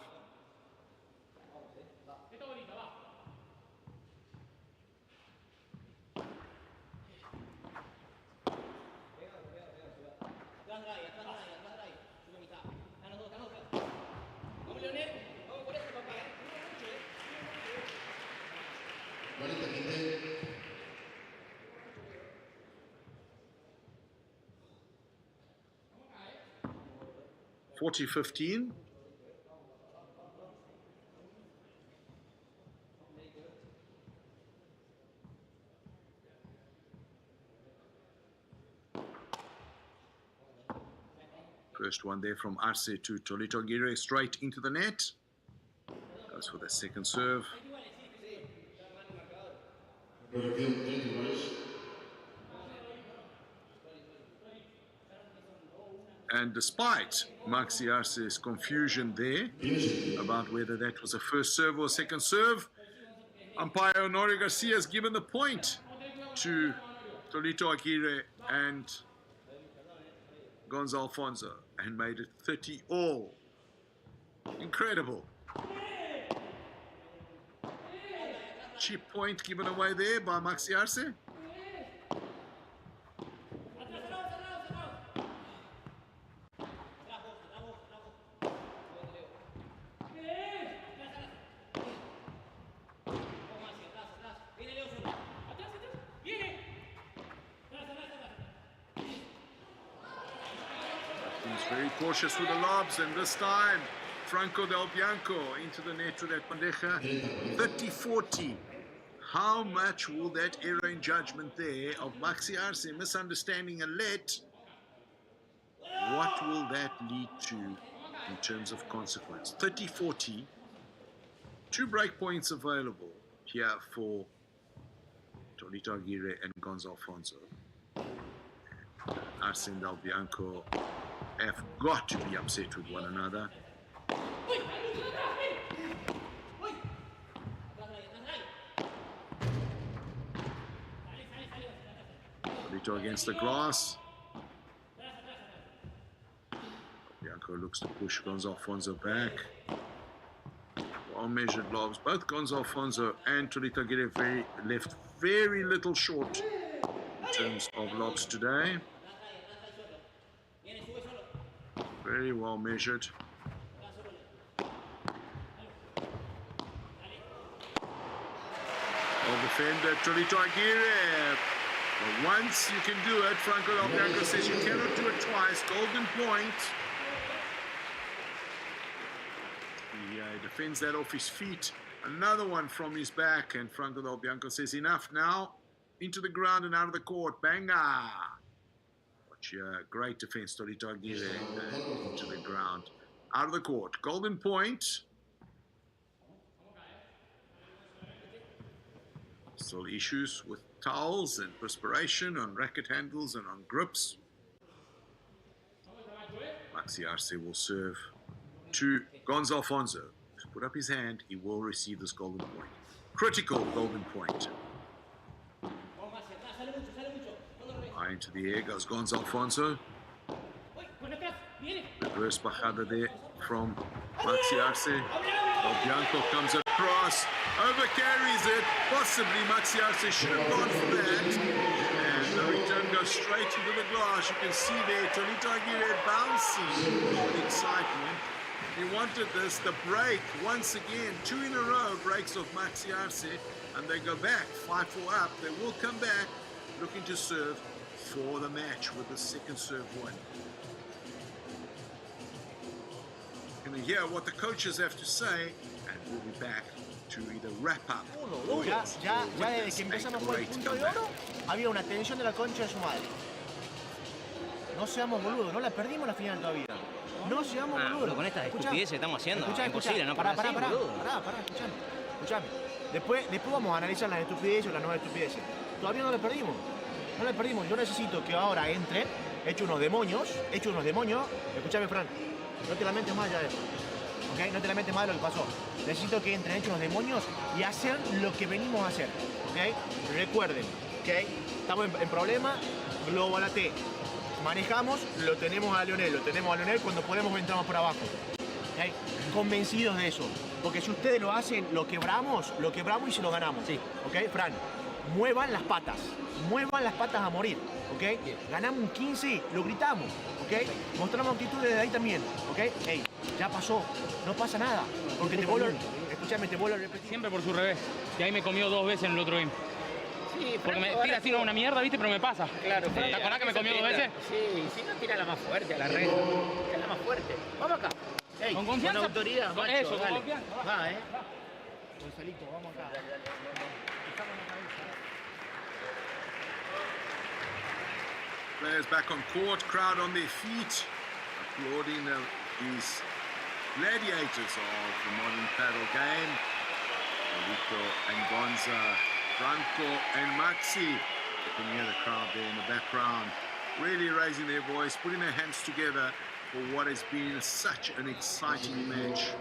[SPEAKER 1] (40-15). First one there from Arce to Tolito Aguirre, straight into the net. Goes for the second serve. And despite Maxi Arce's confusion there about whether that was a first serve or a second serve, umpire Honorio Garcia has given the point to Tolito Aguirre and Gonzo Alfonso and made it 30 all. Incredible. Cheap point given away there by Maxi Arce. Very cautious with the lobs, and this time Franco Del Bianco into the net with that bandeja. 30-40. How much will that error in judgment there of Maxi Arce misunderstanding a let, what will that lead to in terms of consequence? 30-40. 2 break points available here for Tolito Aguirre and Gonzo Alfonso. Arce and Del Bianco have got to be upset with one another. Tolito against the grass. Bianco looks to push Gonzo Alfonso back. Well measured lobs. Both Gonzo Alfonso and Tolito Aguirre left very little short in terms of lobs today. Very well measured. Well defended, Tolito Aguirre. But once you can do it, Franco Del Bianco says you cannot do it twice. Golden point. He defends that off his feet. Another one from his back, and Franco Del Bianco says enough now. Into the ground and out of the court. Banger. Great defense, Tolito Aguirre into the ground. Out of the court. Golden point. Still issues with towels and perspiration on racket handles and on grips. Maxi Arce will serve to Gonzo Alfonso. To put up his hand, he will receive this golden point. Critical golden point. High into the air goes Gonzo Alfonso. Reverse bajada there from Maxi Arce. Del Bianco comes across, over carries it. Possibly Maxi Arce should have gone for that. And the return goes straight into the glass. You can see there, Tonito Aguirre bouncing with excitement. He wanted this. The break, once again, 2 in a row breaks of Maxi Arce. And they go back, 5-4 up. They will come back, looking to serve for the match with the second serve win. Going to hear what the coaches have to say, and we'll be back to either wrap up or
[SPEAKER 3] Ya desde que empezamos por el punto de oro, había una tensión de la concha de su madre. No seamos boludos, no la perdimos la final todavía. No seamos boludos.
[SPEAKER 4] Con estas estupideces que estamos haciendo, es imposible, ¿no?
[SPEAKER 3] Pará, escuchame. Después vamos a analizar las estupideces o las nuevas estupideces. Todavía no la perdimos. No la perdimos. Yo necesito que ahora entren, hecho unos demonios. Escuchame, Fran. No te lamentes más ya de eso. ¿Ok? No te lamentes más de lo que pasó. Necesito que entren hechos unos demonios y hacer lo que venimos a hacer. ¿Ok? Recuerden, ¿ok? Estamos en problema, Global AT. Manejamos, lo tenemos a Leonel cuando podemos entramos por abajo. ¿Okay? Convencidos de eso. Porque si ustedes lo hacen, lo quebramos y se lo ganamos. Sí. ¿Ok? Fran, muevan las patas a morir. ¿Ok? Ganamos un 15, lo gritamos. ¿Ok? Mostramos actitud desde ahí también. ¿Ok? Hey, ya pasó, no pasa nada. Porque te vuelvo a repetir.
[SPEAKER 5] Siempre por su revés. Y ahí me comió 2 veces en el otro game.
[SPEAKER 8] Sí,
[SPEAKER 5] porque me tira así una mierda, ¿viste? Pero me pasa.
[SPEAKER 8] Claro, sí.
[SPEAKER 5] ¿Te acordás que me comió 2 veces?
[SPEAKER 8] Sí, si no tira la más fuerte a la red. Tira la más fuerte. Vamos acá. Hey,
[SPEAKER 5] con confianza.
[SPEAKER 8] Con autoridad, macho,
[SPEAKER 5] eso,
[SPEAKER 8] dale.
[SPEAKER 5] con confianza.
[SPEAKER 8] Va,
[SPEAKER 3] Gonzalito, vamos acá.
[SPEAKER 1] Players back on court, crowd on their feet, applauding these gladiators of the modern paddle game. Rico and Gonza, Franco and Maxi. You can hear the crowd there in the background, really raising their voice, putting their hands together for what has been such an exciting match.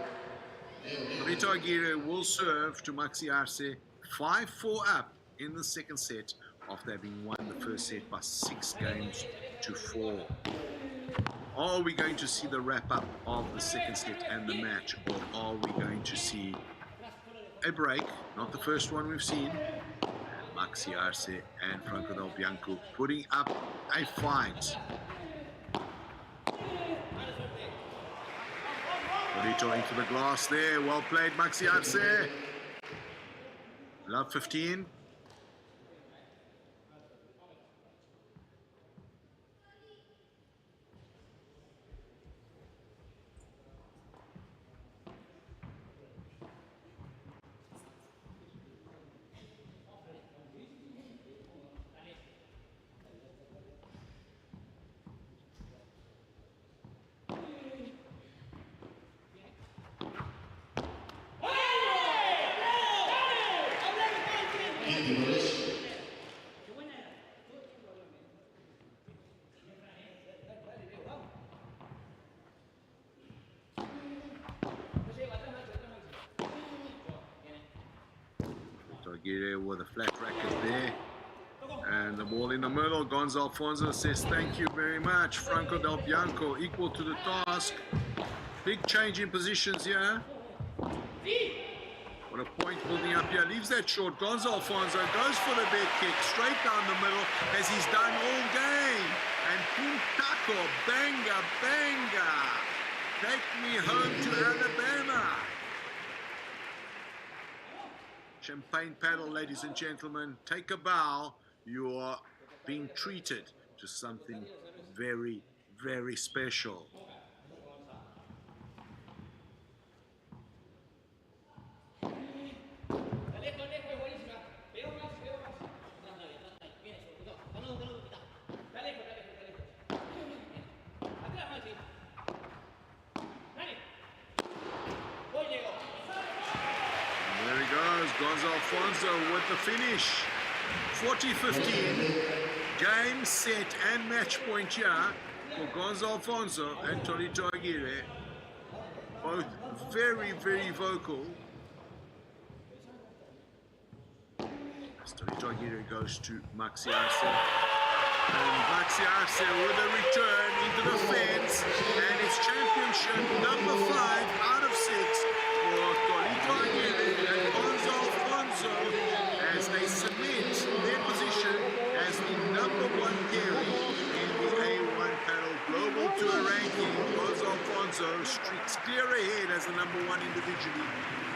[SPEAKER 1] Rito Aguirre will serve to Maxi Arce, 5-4 up in the second set after having won the first set by 6 games to 4. Are we going to see the wrap-up of the second set and the match, or are we going to see a break? Not the first one we've seen. Maxi Arce and Franco Del Bianco putting up a fight. Bonito into the glass there. Well played, Maxi Arce. Love 15. Aguirre with a flat racket there. And the ball in the middle. Gonzo Alfonso says thank you very much. Franco Del Bianco equal to the task. Big change in positions here. What a point building up here. Leaves that short. Gonzo Alfonso goes for the big kick straight down the middle as he's done all game. And Puntako, banga, banga. Take me home to Alabama. Champagne paddle, ladies and gentlemen. Take a bow. You are being treated to something very, very special. Gonzo Alfonso with the finish. 40-15. Game, set, and match point here. for Gonzalo Alfonso and Tolito Aguirre. Both very, very vocal. As Tolito Aguirre goes to Maxi Arce. And Maxi Arce with a return into the fence. And it's championship number 5 out of 6 for Tolito Aguirre and Gonzalo Alfonso as they cement their position as the number 1 carry in the A1 Padel Global Tour ranking. Gonzalo Alfonso streaks clear ahead as the number 1 individually.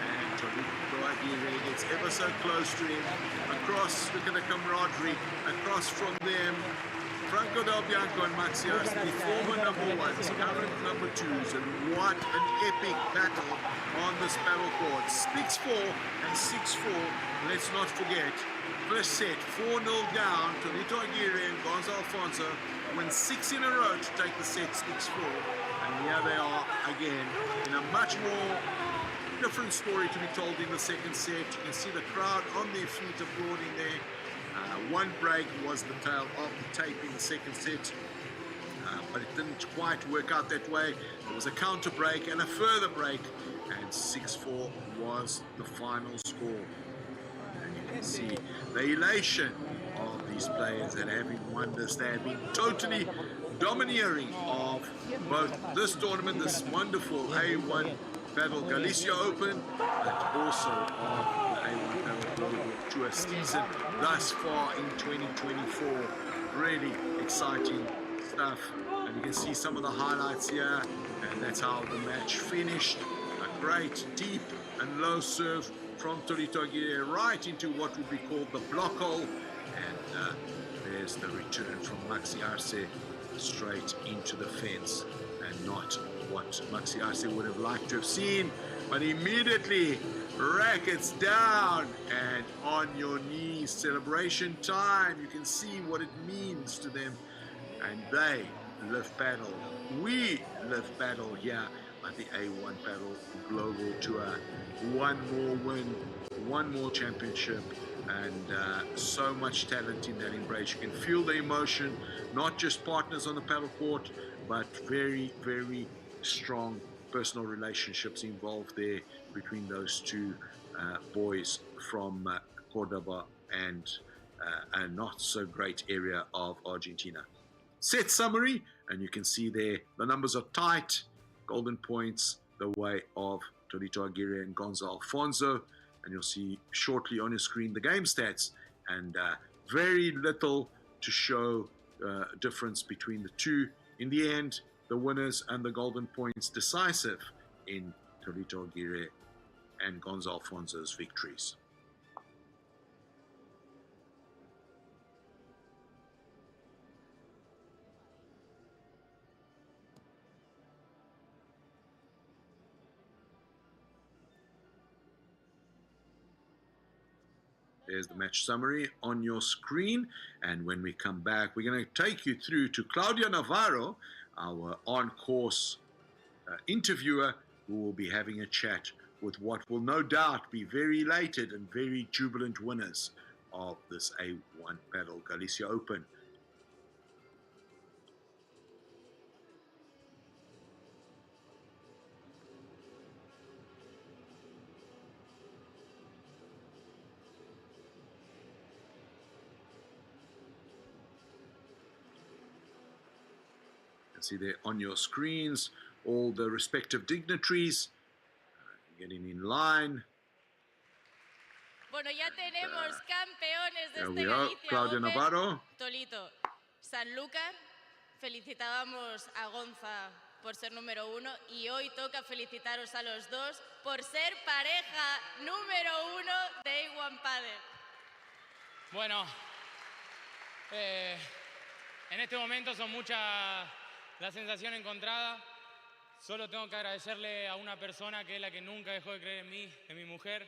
[SPEAKER 1] And Tolito Aguirre gets ever so close to him. Across, look at the camaraderie. Across from them, Franco Del Bianco and Maxi Arce, the former number 1s, current number 2s, and what an epic battle on this paddle court. 6-4 and 6-4. Let's not forget, first set 4-0 down. Tolito Aguirre and Gonzalo Alfonso win 6 in a row to take the set 6-4. And here they are again in a much more different story to be told in the second set. You can see the crowd on their feet applauding there. One break was the tail of the tape in the second set, but it didn't quite work out that way. There was a counter break and a further break, and 6-4 was the final score. And you can see the elation of these players that have been wonders. They have been totally domineering of both this tournament, this wonderful A1 Padel Galicia Open, but also of the A1 Padel Global Tour season thus far in 2024. Really exciting stuff. And you can see some of the highlights here, and that's how the match finished. A great deep and low serve from Tolito Aguirre right into what would be called the block hole. And there's the return from Maxi Arce straight into the fence, and not what Maxi Arce would have liked to have seen, but immediately rackets down and on your knees. Celebration time. You can see what it means to them, and they live paddle. We live paddle here at the A1 Padel Global Tour. One more win, one more championship, and so much talent in that embrace. You can feel the emotion, not just partners on the paddle court, but very, very strong personal relationships involved there between those two boys from Cordoba and a not so great area of Argentina. Set summary, and you can see there the numbers are tight. Golden points the way of Tolito Aguirre and Gonzalo Alfonso, and you'll see shortly on your screen the game stats, and very little to show difference between the two. In the end, the winners and the golden points decisive in Tolito Aguirre and Gonzalo Alfonso's victories. There's the match summary on your screen, and when we come back, we're going to take you through to Claudia Navarro, our on-course interviewer, who will be having a chat with what will no doubt be very elated and very jubilant winners of this A1 Padel Galicia Open. See there on your screens all the respective dignitaries getting in line.
[SPEAKER 10] Bueno, ya tenemos campeones de
[SPEAKER 1] There
[SPEAKER 10] este
[SPEAKER 1] we are,
[SPEAKER 10] Galicia
[SPEAKER 1] Claudia
[SPEAKER 10] Open.
[SPEAKER 1] Navarro.
[SPEAKER 10] Tolito, Sanlúcar, felicitábamos a Gonza por ser número 1 y hoy toca felicitaros a los dos por ser pareja número 1 de A1 Padel.
[SPEAKER 5] Bueno, en este momento son muchas las sensaciones encontradas. Solo tengo que agradecerle a una persona que es la que nunca dejó de creer en mí, en mi mujer.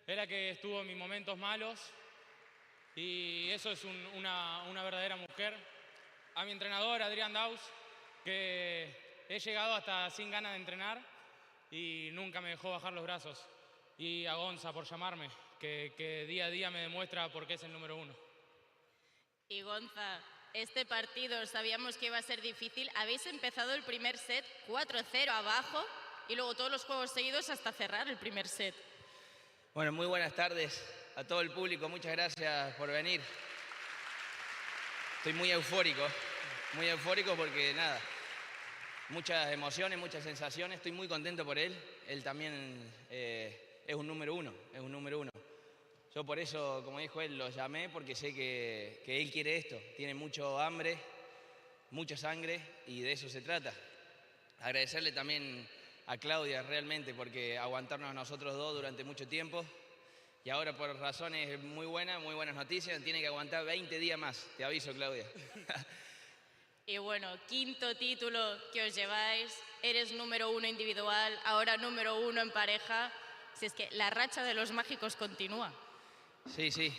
[SPEAKER 5] Es la que estuvo en mis momentos malos. Y eso es una verdadera mujer. A mi entrenador, Adrián Daus, que he llegado hasta sin ganas de entrenar y nunca me dejó bajar los brazos. Y a Gonza por llamarme, que día a día me demuestra por qué es el número 1.
[SPEAKER 10] Y Gonza, Este partido sabíamos que iba a ser difícil. Habéis empezado el primer set 4-0 abajo y luego todos los juegos seguidos hasta cerrar el primer set.
[SPEAKER 4] Bueno, muy buenas tardes a todo el público. Muchas gracias por venir. Estoy muy eufórico porque nada, muchas emociones, muchas sensaciones. Estoy muy contento por él. Él también es un número uno. Yo por eso, como dijo él, lo llamé porque sé que él quiere esto. Tiene mucho hambre, mucha sangre y de eso se trata. Agradecerle también a Claudia realmente porque aguantarnos a nosotros dos durante mucho tiempo y ahora por razones muy buenas noticias, tiene que aguantar 20 días más. Te aviso, Claudia.
[SPEAKER 10] Y bueno, quinto título que os lleváis, eres número uno individual, ahora número uno en pareja. Si es que la racha de los mágicos continúa.
[SPEAKER 4] Sí,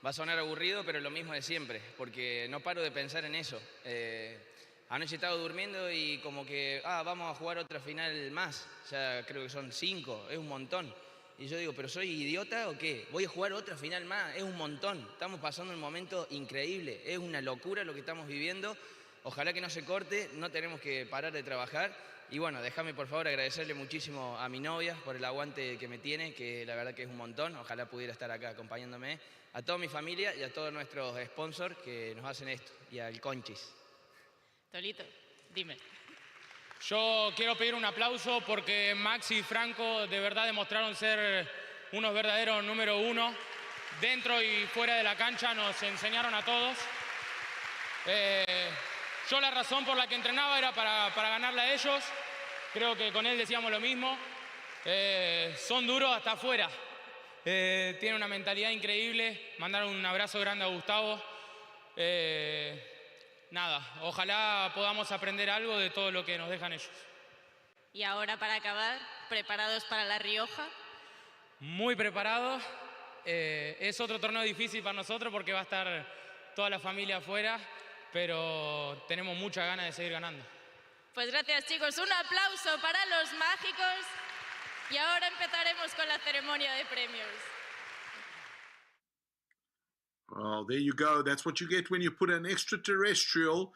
[SPEAKER 4] va a sonar aburrido, pero lo mismo de siempre, porque no paro de pensar en eso. Anoche estaba durmiendo y como que, vamos a jugar otra final más, ya creo que son 5, es un montón. Y yo digo, ¿pero soy idiota o qué? Voy a jugar otra final más, es un montón. Estamos pasando un momento increíble, es una locura lo que estamos viviendo. Ojalá que no se corte, no tenemos que parar de trabajar. Y bueno, déjame por favor agradecerle muchísimo a mi novia por el aguante que me tiene, que la verdad que es un montón. Ojalá pudiera estar acá acompañándome. A toda mi familia y a todos nuestros sponsors que nos hacen esto. Y al Conchis.
[SPEAKER 10] Tolito, dime.
[SPEAKER 5] Yo quiero pedir un aplauso porque Maxi y Franco de verdad demostraron ser unos verdaderos número uno. Dentro y fuera de la cancha nos enseñaron a todos. Yo la razón por la que entrenaba era para ganarle a ellos. Creo que con él decíamos lo mismo. Son duros hasta afuera. Tienen una mentalidad increíble. Mandar un abrazo grande a Gustavo. Nada, ojalá podamos aprender algo de todo lo que nos dejan ellos.
[SPEAKER 10] Y ahora para acabar, ¿preparados para La Rioja?
[SPEAKER 5] Muy preparados. Es otro torneo difícil para nosotros porque va a estar toda la familia afuera. Pero tenemos muchas ganas de seguir ganando.
[SPEAKER 10] Pues gracias, chicos. Un aplauso para los mágicos. Y ahora empezaremos con la ceremonia de premios.
[SPEAKER 1] Well, there you go. That's what you get when you put an extraterrestrial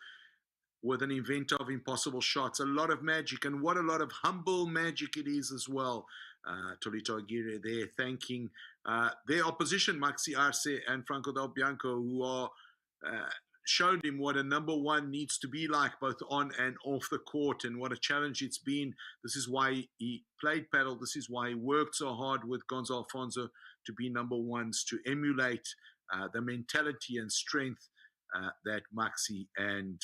[SPEAKER 1] with an inventor of impossible shots. A lot of magic, and what a lot of humble magic it is as well. Tolito Aguirre there thanking their opposition, Maxi Arce and Franco Del Bianco, who are showed him what a number one needs to be like, both on and off the court, and what a challenge it's been. This is why he played paddle. This is why he worked so hard with Gonzo Alfonso to be number ones, to emulate the mentality and strength that Maxi and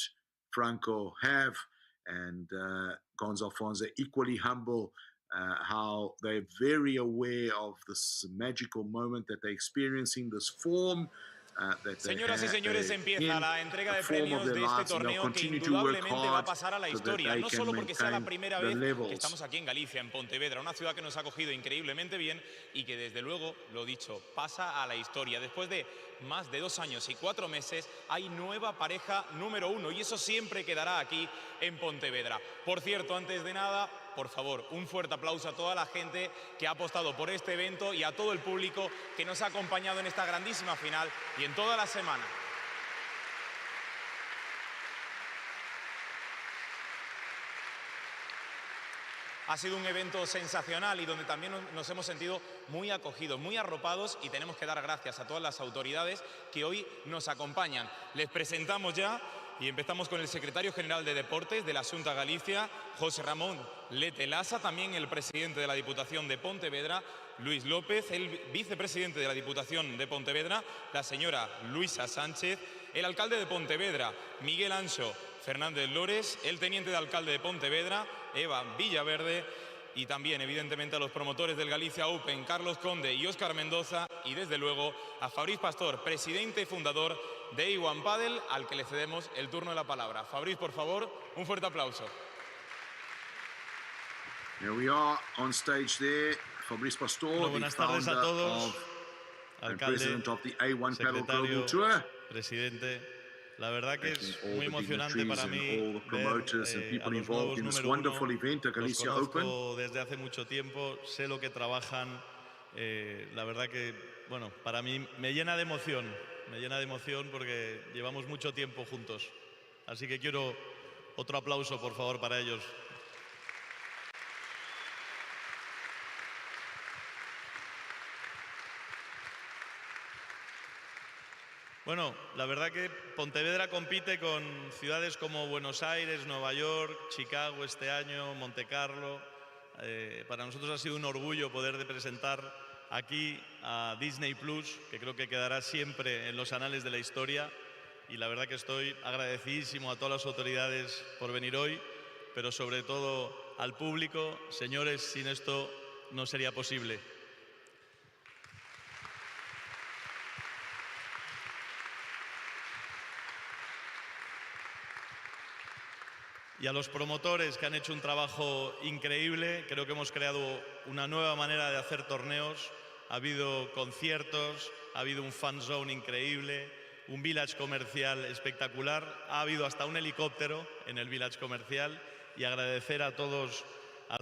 [SPEAKER 1] Franco have. And Gonzo Alfonso equally humble, how they're very aware of this magical moment that they're experiencing, this form.
[SPEAKER 11] Señoras y señores, empieza la entrega de premios de este torneo que indudablemente va a pasar a la historia, no solo porque sea la primera vez que estamos aquí en Galicia, en Pontevedra, una ciudad que nos ha acogido increíblemente bien y que desde luego, lo dicho, pasa a la historia. Después de más de 2 años y 4 meses hay nueva pareja número 1 y eso siempre quedará aquí en Pontevedra. Por cierto, antes de nada, por favor, un fuerte aplauso a toda la gente que ha apostado por este evento y a todo el público que nos ha acompañado en esta grandísima final y en toda la semana. Ha sido un evento sensacional y donde también nos hemos sentido muy acogidos, muy arropados y tenemos que dar gracias a todas las autoridades que hoy nos acompañan. Les presentamos ya y empezamos con el secretario general de Deportes de la Xunta Galicia, José Ramón Lete Lasa, también el presidente de la Diputación de Pontevedra, Luis López, el vicepresidente de la Diputación de Pontevedra, la señora Luisa Sánchez, el alcalde de Pontevedra, Miguel Anxo Fernández Lores, el teniente de alcalde de Pontevedra, Eva Villaverde, y también, evidentemente, a los promotores del Galicia Open, Carlos Conde y Óscar Mendoza, y desde luego a Fabriz Pastor, presidente y fundador de A1 Padel, al que le cedemos el turno de la palabra. Fabriz, por favor, un fuerte aplauso.
[SPEAKER 1] Here we are on stage there, Fabriz Pastor,
[SPEAKER 12] Bueno, buenas tardes a todos, alcalde,
[SPEAKER 1] president of the A1 Padel Global
[SPEAKER 12] secretario,
[SPEAKER 1] Tour.
[SPEAKER 12] Presidente. La verdad que es
[SPEAKER 1] All
[SPEAKER 12] muy
[SPEAKER 1] the
[SPEAKER 12] emocionante para mí
[SPEAKER 1] dignitaries and all the promoters and
[SPEAKER 12] ver
[SPEAKER 1] people
[SPEAKER 12] a los
[SPEAKER 1] involved
[SPEAKER 12] nuevos
[SPEAKER 1] in this
[SPEAKER 12] número
[SPEAKER 1] wonderful
[SPEAKER 12] uno.
[SPEAKER 1] event, the
[SPEAKER 12] Los
[SPEAKER 1] Galicia
[SPEAKER 12] conozco
[SPEAKER 1] Open.
[SPEAKER 12] desde hace mucho tiempo, sé lo que trabajan. La verdad que, bueno, para mí me llena de emoción me llena de emoción porque llevamos mucho tiempo juntos. Así que quiero otro aplauso, por favor, para ellos. Bueno, la verdad que Pontevedra compite con ciudades como Buenos Aires, Nueva York, Chicago este año, Montecarlo. Para nosotros ha sido un orgullo poder representar aquí a Disney Plus, que creo que quedará siempre en los anales de la historia. Y la verdad que estoy agradecidísimo a todas las autoridades por venir hoy, pero sobre todo al público. Señores, sin esto no sería posible. Y a los promotores que han hecho un trabajo increíble. Creo que hemos creado una nueva manera de hacer torneos. Ha habido conciertos, ha habido un fan zone increíble, un village comercial espectacular. Ha habido hasta un helicóptero en el village comercial. Y agradecer a todos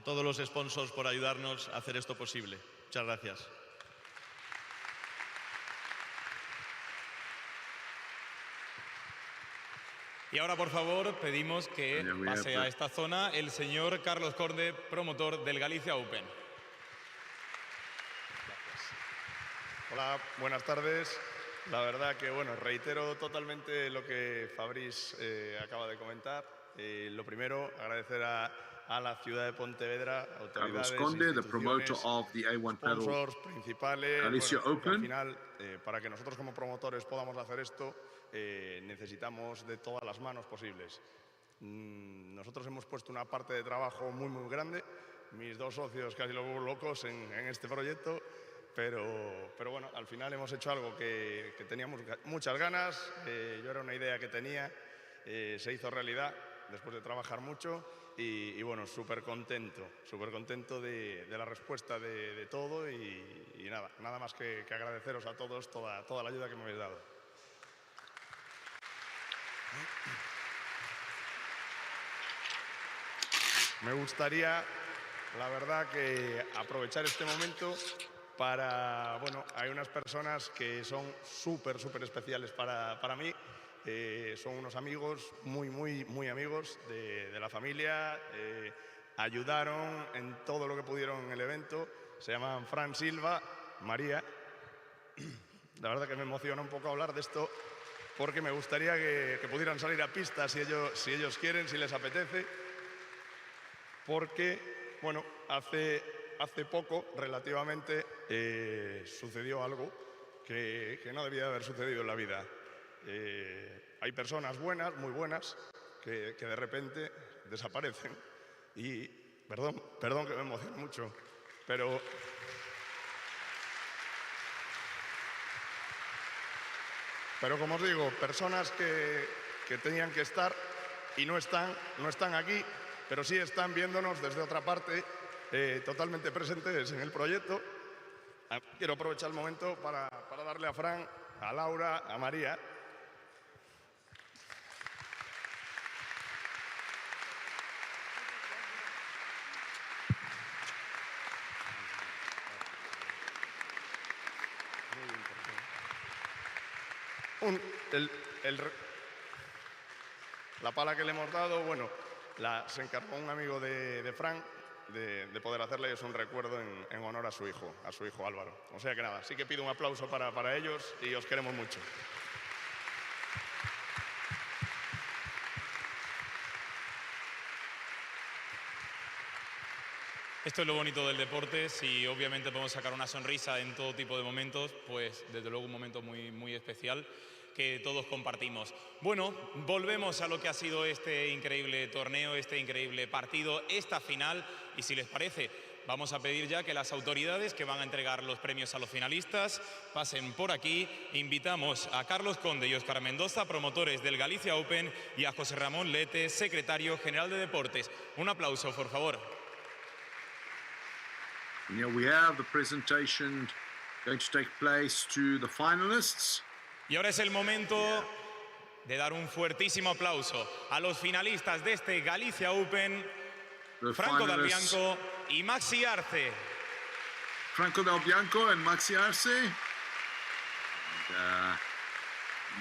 [SPEAKER 12] los sponsors por ayudarnos a hacer esto posible. Muchas gracias.
[SPEAKER 11] Y ahora, por favor, pedimos que pase a esta zona el señor Carlos Conde, promotor del Galicia Open.
[SPEAKER 13] Hola, buenas tardes. La verdad que, bueno, reitero totalmente lo que Fabrice acaba de comentar. Lo primero, agradecer a la ciudad de Pontevedra, autoridades,
[SPEAKER 1] Carlos Conde, the promoter of the A1 Padel
[SPEAKER 13] sponsors principales.
[SPEAKER 1] Galicia
[SPEAKER 13] Bueno, que al
[SPEAKER 1] Open.
[SPEAKER 13] final, para que nosotros como promotores podamos hacer esto, necesitamos de todas las manos posibles. Nosotros hemos puesto una parte de trabajo muy, muy grande. Mis dos socios casi los vuelvo locos en este proyecto. Pero bueno, al final hemos hecho algo que teníamos muchas ganas. Yo era una idea que tenía, se hizo realidad después de trabajar mucho y bueno, súper contento de la respuesta de todo y nada más que agradeceros a todos toda la ayuda que me habéis dado. Me gustaría, la verdad, que aprovechar este momento para, bueno, hay unas personas que son súper especiales para mí. Son unos amigos, muy amigos de la familia. Ayudaron en todo lo que pudieron en el evento. Se llaman Fran Silva, María. La verdad que me emociona un poco hablar de esto porque me gustaría que pudieran salir a pista si ellos quieren, si les apetece. Porque, bueno, hace poco, relativamente, sucedió algo que no debía haber sucedido en la vida. Hay personas buenas, muy buenas, que de repente desaparecen. Y, perdón que me emociona mucho, pero como os digo, personas que tenían que estar y no están aquí, pero sí están viéndonos desde otra parte, totalmente presentes en el proyecto. Quiero aprovechar el momento para darle a Fran, a Laura, a María. La pala que le hemos dado, bueno, se encargó un amigo de Fran de poder hacerle, es un recuerdo en honor a su hijo Álvaro. O sea que nada, sí que pido un aplauso para ellos y os queremos mucho.
[SPEAKER 11] Esto es lo bonito del deporte. Si obviamente podemos sacar una sonrisa en todo tipo de momentos, pues desde luego un momento muy especial que todos compartimos. Bueno, volvemos a lo que ha sido este increíble torneo, este increíble partido, esta final, y si les parece, vamos a pedir ya que las autoridades que van a entregar los premios a los finalistas pasen por aquí. Invitamos a Carlos Conde y Óscar Mendoza, promotores del Galicia Open, y a José Ramón Lete, secretario general de Deportes. Un aplauso, por favor.
[SPEAKER 1] And here we have the presentation going to take place to the finalists.
[SPEAKER 11] Y ahora es el momento de dar un fuertísimo aplauso a los finalistas de este Galicia Open, Franco Del Bianco y Maxi Arce.
[SPEAKER 1] Franco Del Bianco and Maxi Arce. And,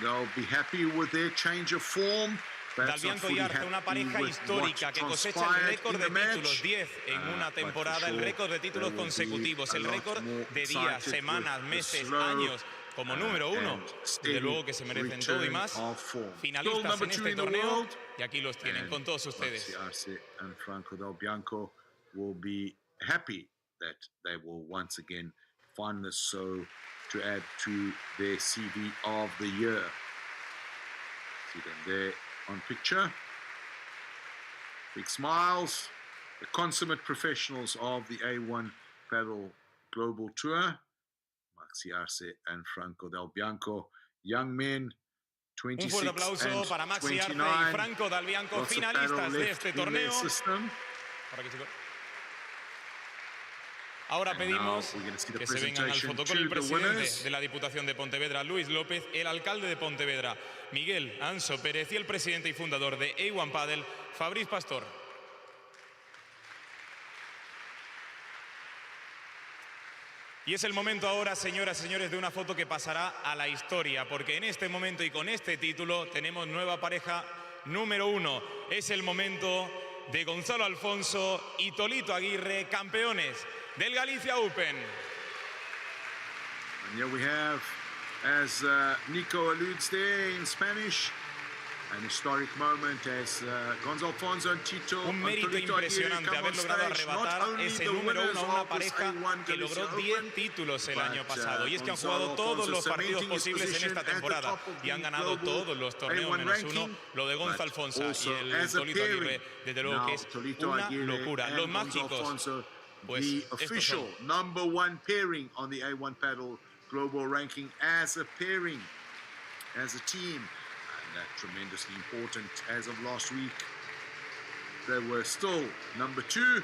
[SPEAKER 1] they'll be happy with their change of form.
[SPEAKER 11] Dalbianco y Arce, una pareja histórica que cosecha el récord de títulos, 10 en una temporada, el récord de títulos consecutivos, el récord de días, semanas, meses, años como número uno. Desde luego que se merecen todo y más. Finalistas en este torneo y aquí los tienen con todos ustedes.
[SPEAKER 1] Arce and Franco Dalbianco will be happy that they will once again find this so to add to their CV of the year. See them there on picture. Big smiles. The consummate professionals of the A1 Padel Global Tour. Maxi Arce and Franco Dalbianco. Young men, 26
[SPEAKER 11] Un fuerte aplauso para Maxi Arce y Franco Dalbianco, finalistas de este torneo. Ahora pedimos que se vengan al foto con el presidente de la Diputación de Pontevedra, Luis López, el alcalde de Pontevedra, Miguel Anso Pérez, y el presidente y fundador de A1 Padel, Fabriz Pastor. Y es el momento ahora, señoras y señores, de una foto que pasará a la historia, porque en este momento y con este título tenemos nueva pareja número 1. Es el momento de Gonzalo Alfonso y Tolito Aguirre, campeones del Galicia Open.
[SPEAKER 1] And here we have, as Nico alludes there in Spanish, an historic moment as Gonzalo Alfonso and Tito.
[SPEAKER 11] Un mérito impresionante haber logrado arrebatar ese número 1 a una pareja que logró 10 títulos el año pasado. Y es que han jugado todos los partidos posibles en esta temporada y han ganado todos los torneos menos uno. Lo de Gonzalo Alfonso y el Tolito Aguirre, desde luego que es una locura. Los mágicos, pues
[SPEAKER 1] the official number 1 pairing on the A1 Padel Global Ranking as a pairing, as a team. Tremendously important. As of last week, they were still number 2,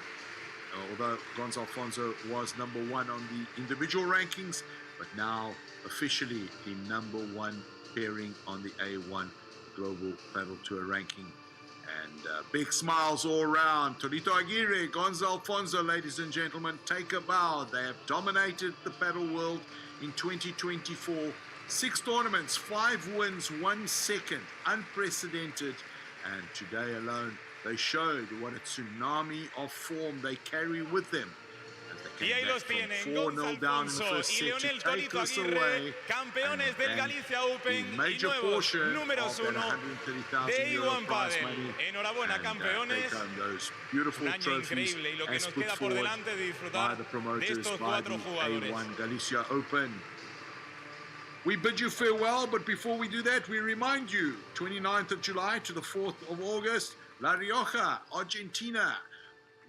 [SPEAKER 1] although Gonzalo Alfonso was number 1 on the individual rankings, but now officially the number 1 pairing on the A1 Global Padel Tour ranking. And big smiles all around. Tolito Aguirre, Gonzalo Alfonso, ladies and gentlemen, take a bow. They have dominated the paddle world in 2024. 6 tournaments, 5 wins, 1 second, unprecedented. And today alone, they showed what a tsunami of form they carry with them.
[SPEAKER 11] Y ahí los tienen, Gonzalo Alfonso y Leonel Tolito Aguirre, campeones del Galicia Open y nuevos números 1 de A1 Padel. Enhorabuena, campeones. Un año increíble y lo que nos queda por delante de disfrutar de estos 4 jugadores.
[SPEAKER 1] Galicia Open. We bid you farewell, but before we do that, we remind you, 29th of July to the 4th of August, La Rioja, Argentina,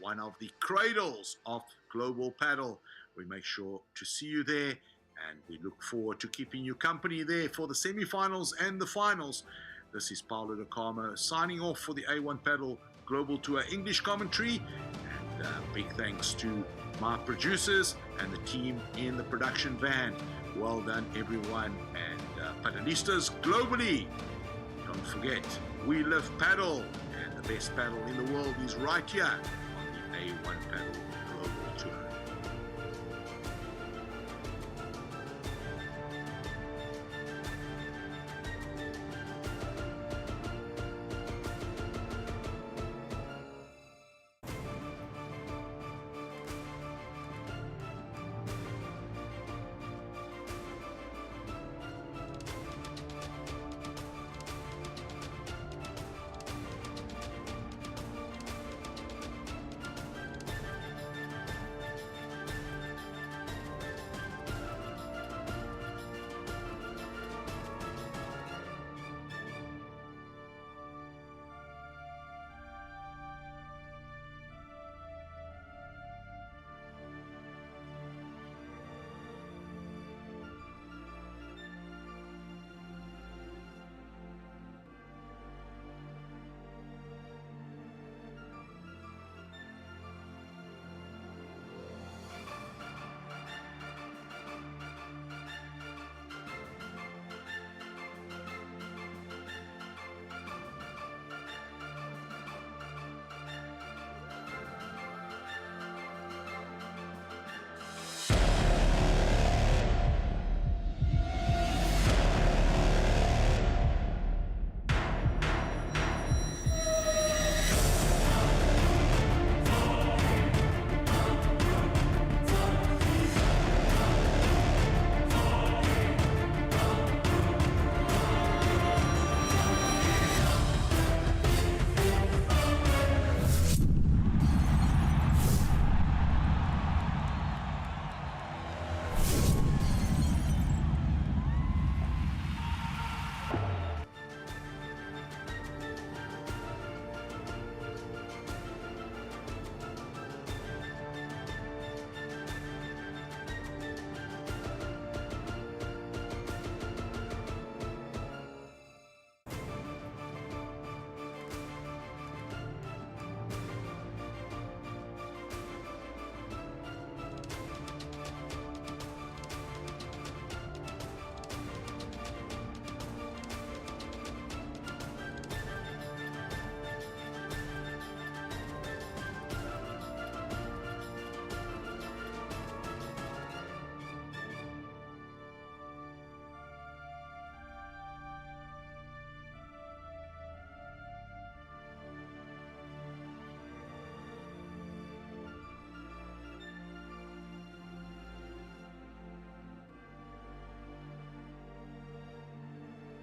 [SPEAKER 1] one of the cradles of global paddle. We make sure to see you there, and we look forward to keeping you company there for the semi-finals and the finals. This is Paulo De Carmo signing off for the A1 Padel Global Tour English commentary, and big thanks to my producers and the team in the production van. Well done, everyone, and paddleistas globally. Don't forget, we live paddle, and the best paddle in the world is right here on the A1 Padel Global Tour.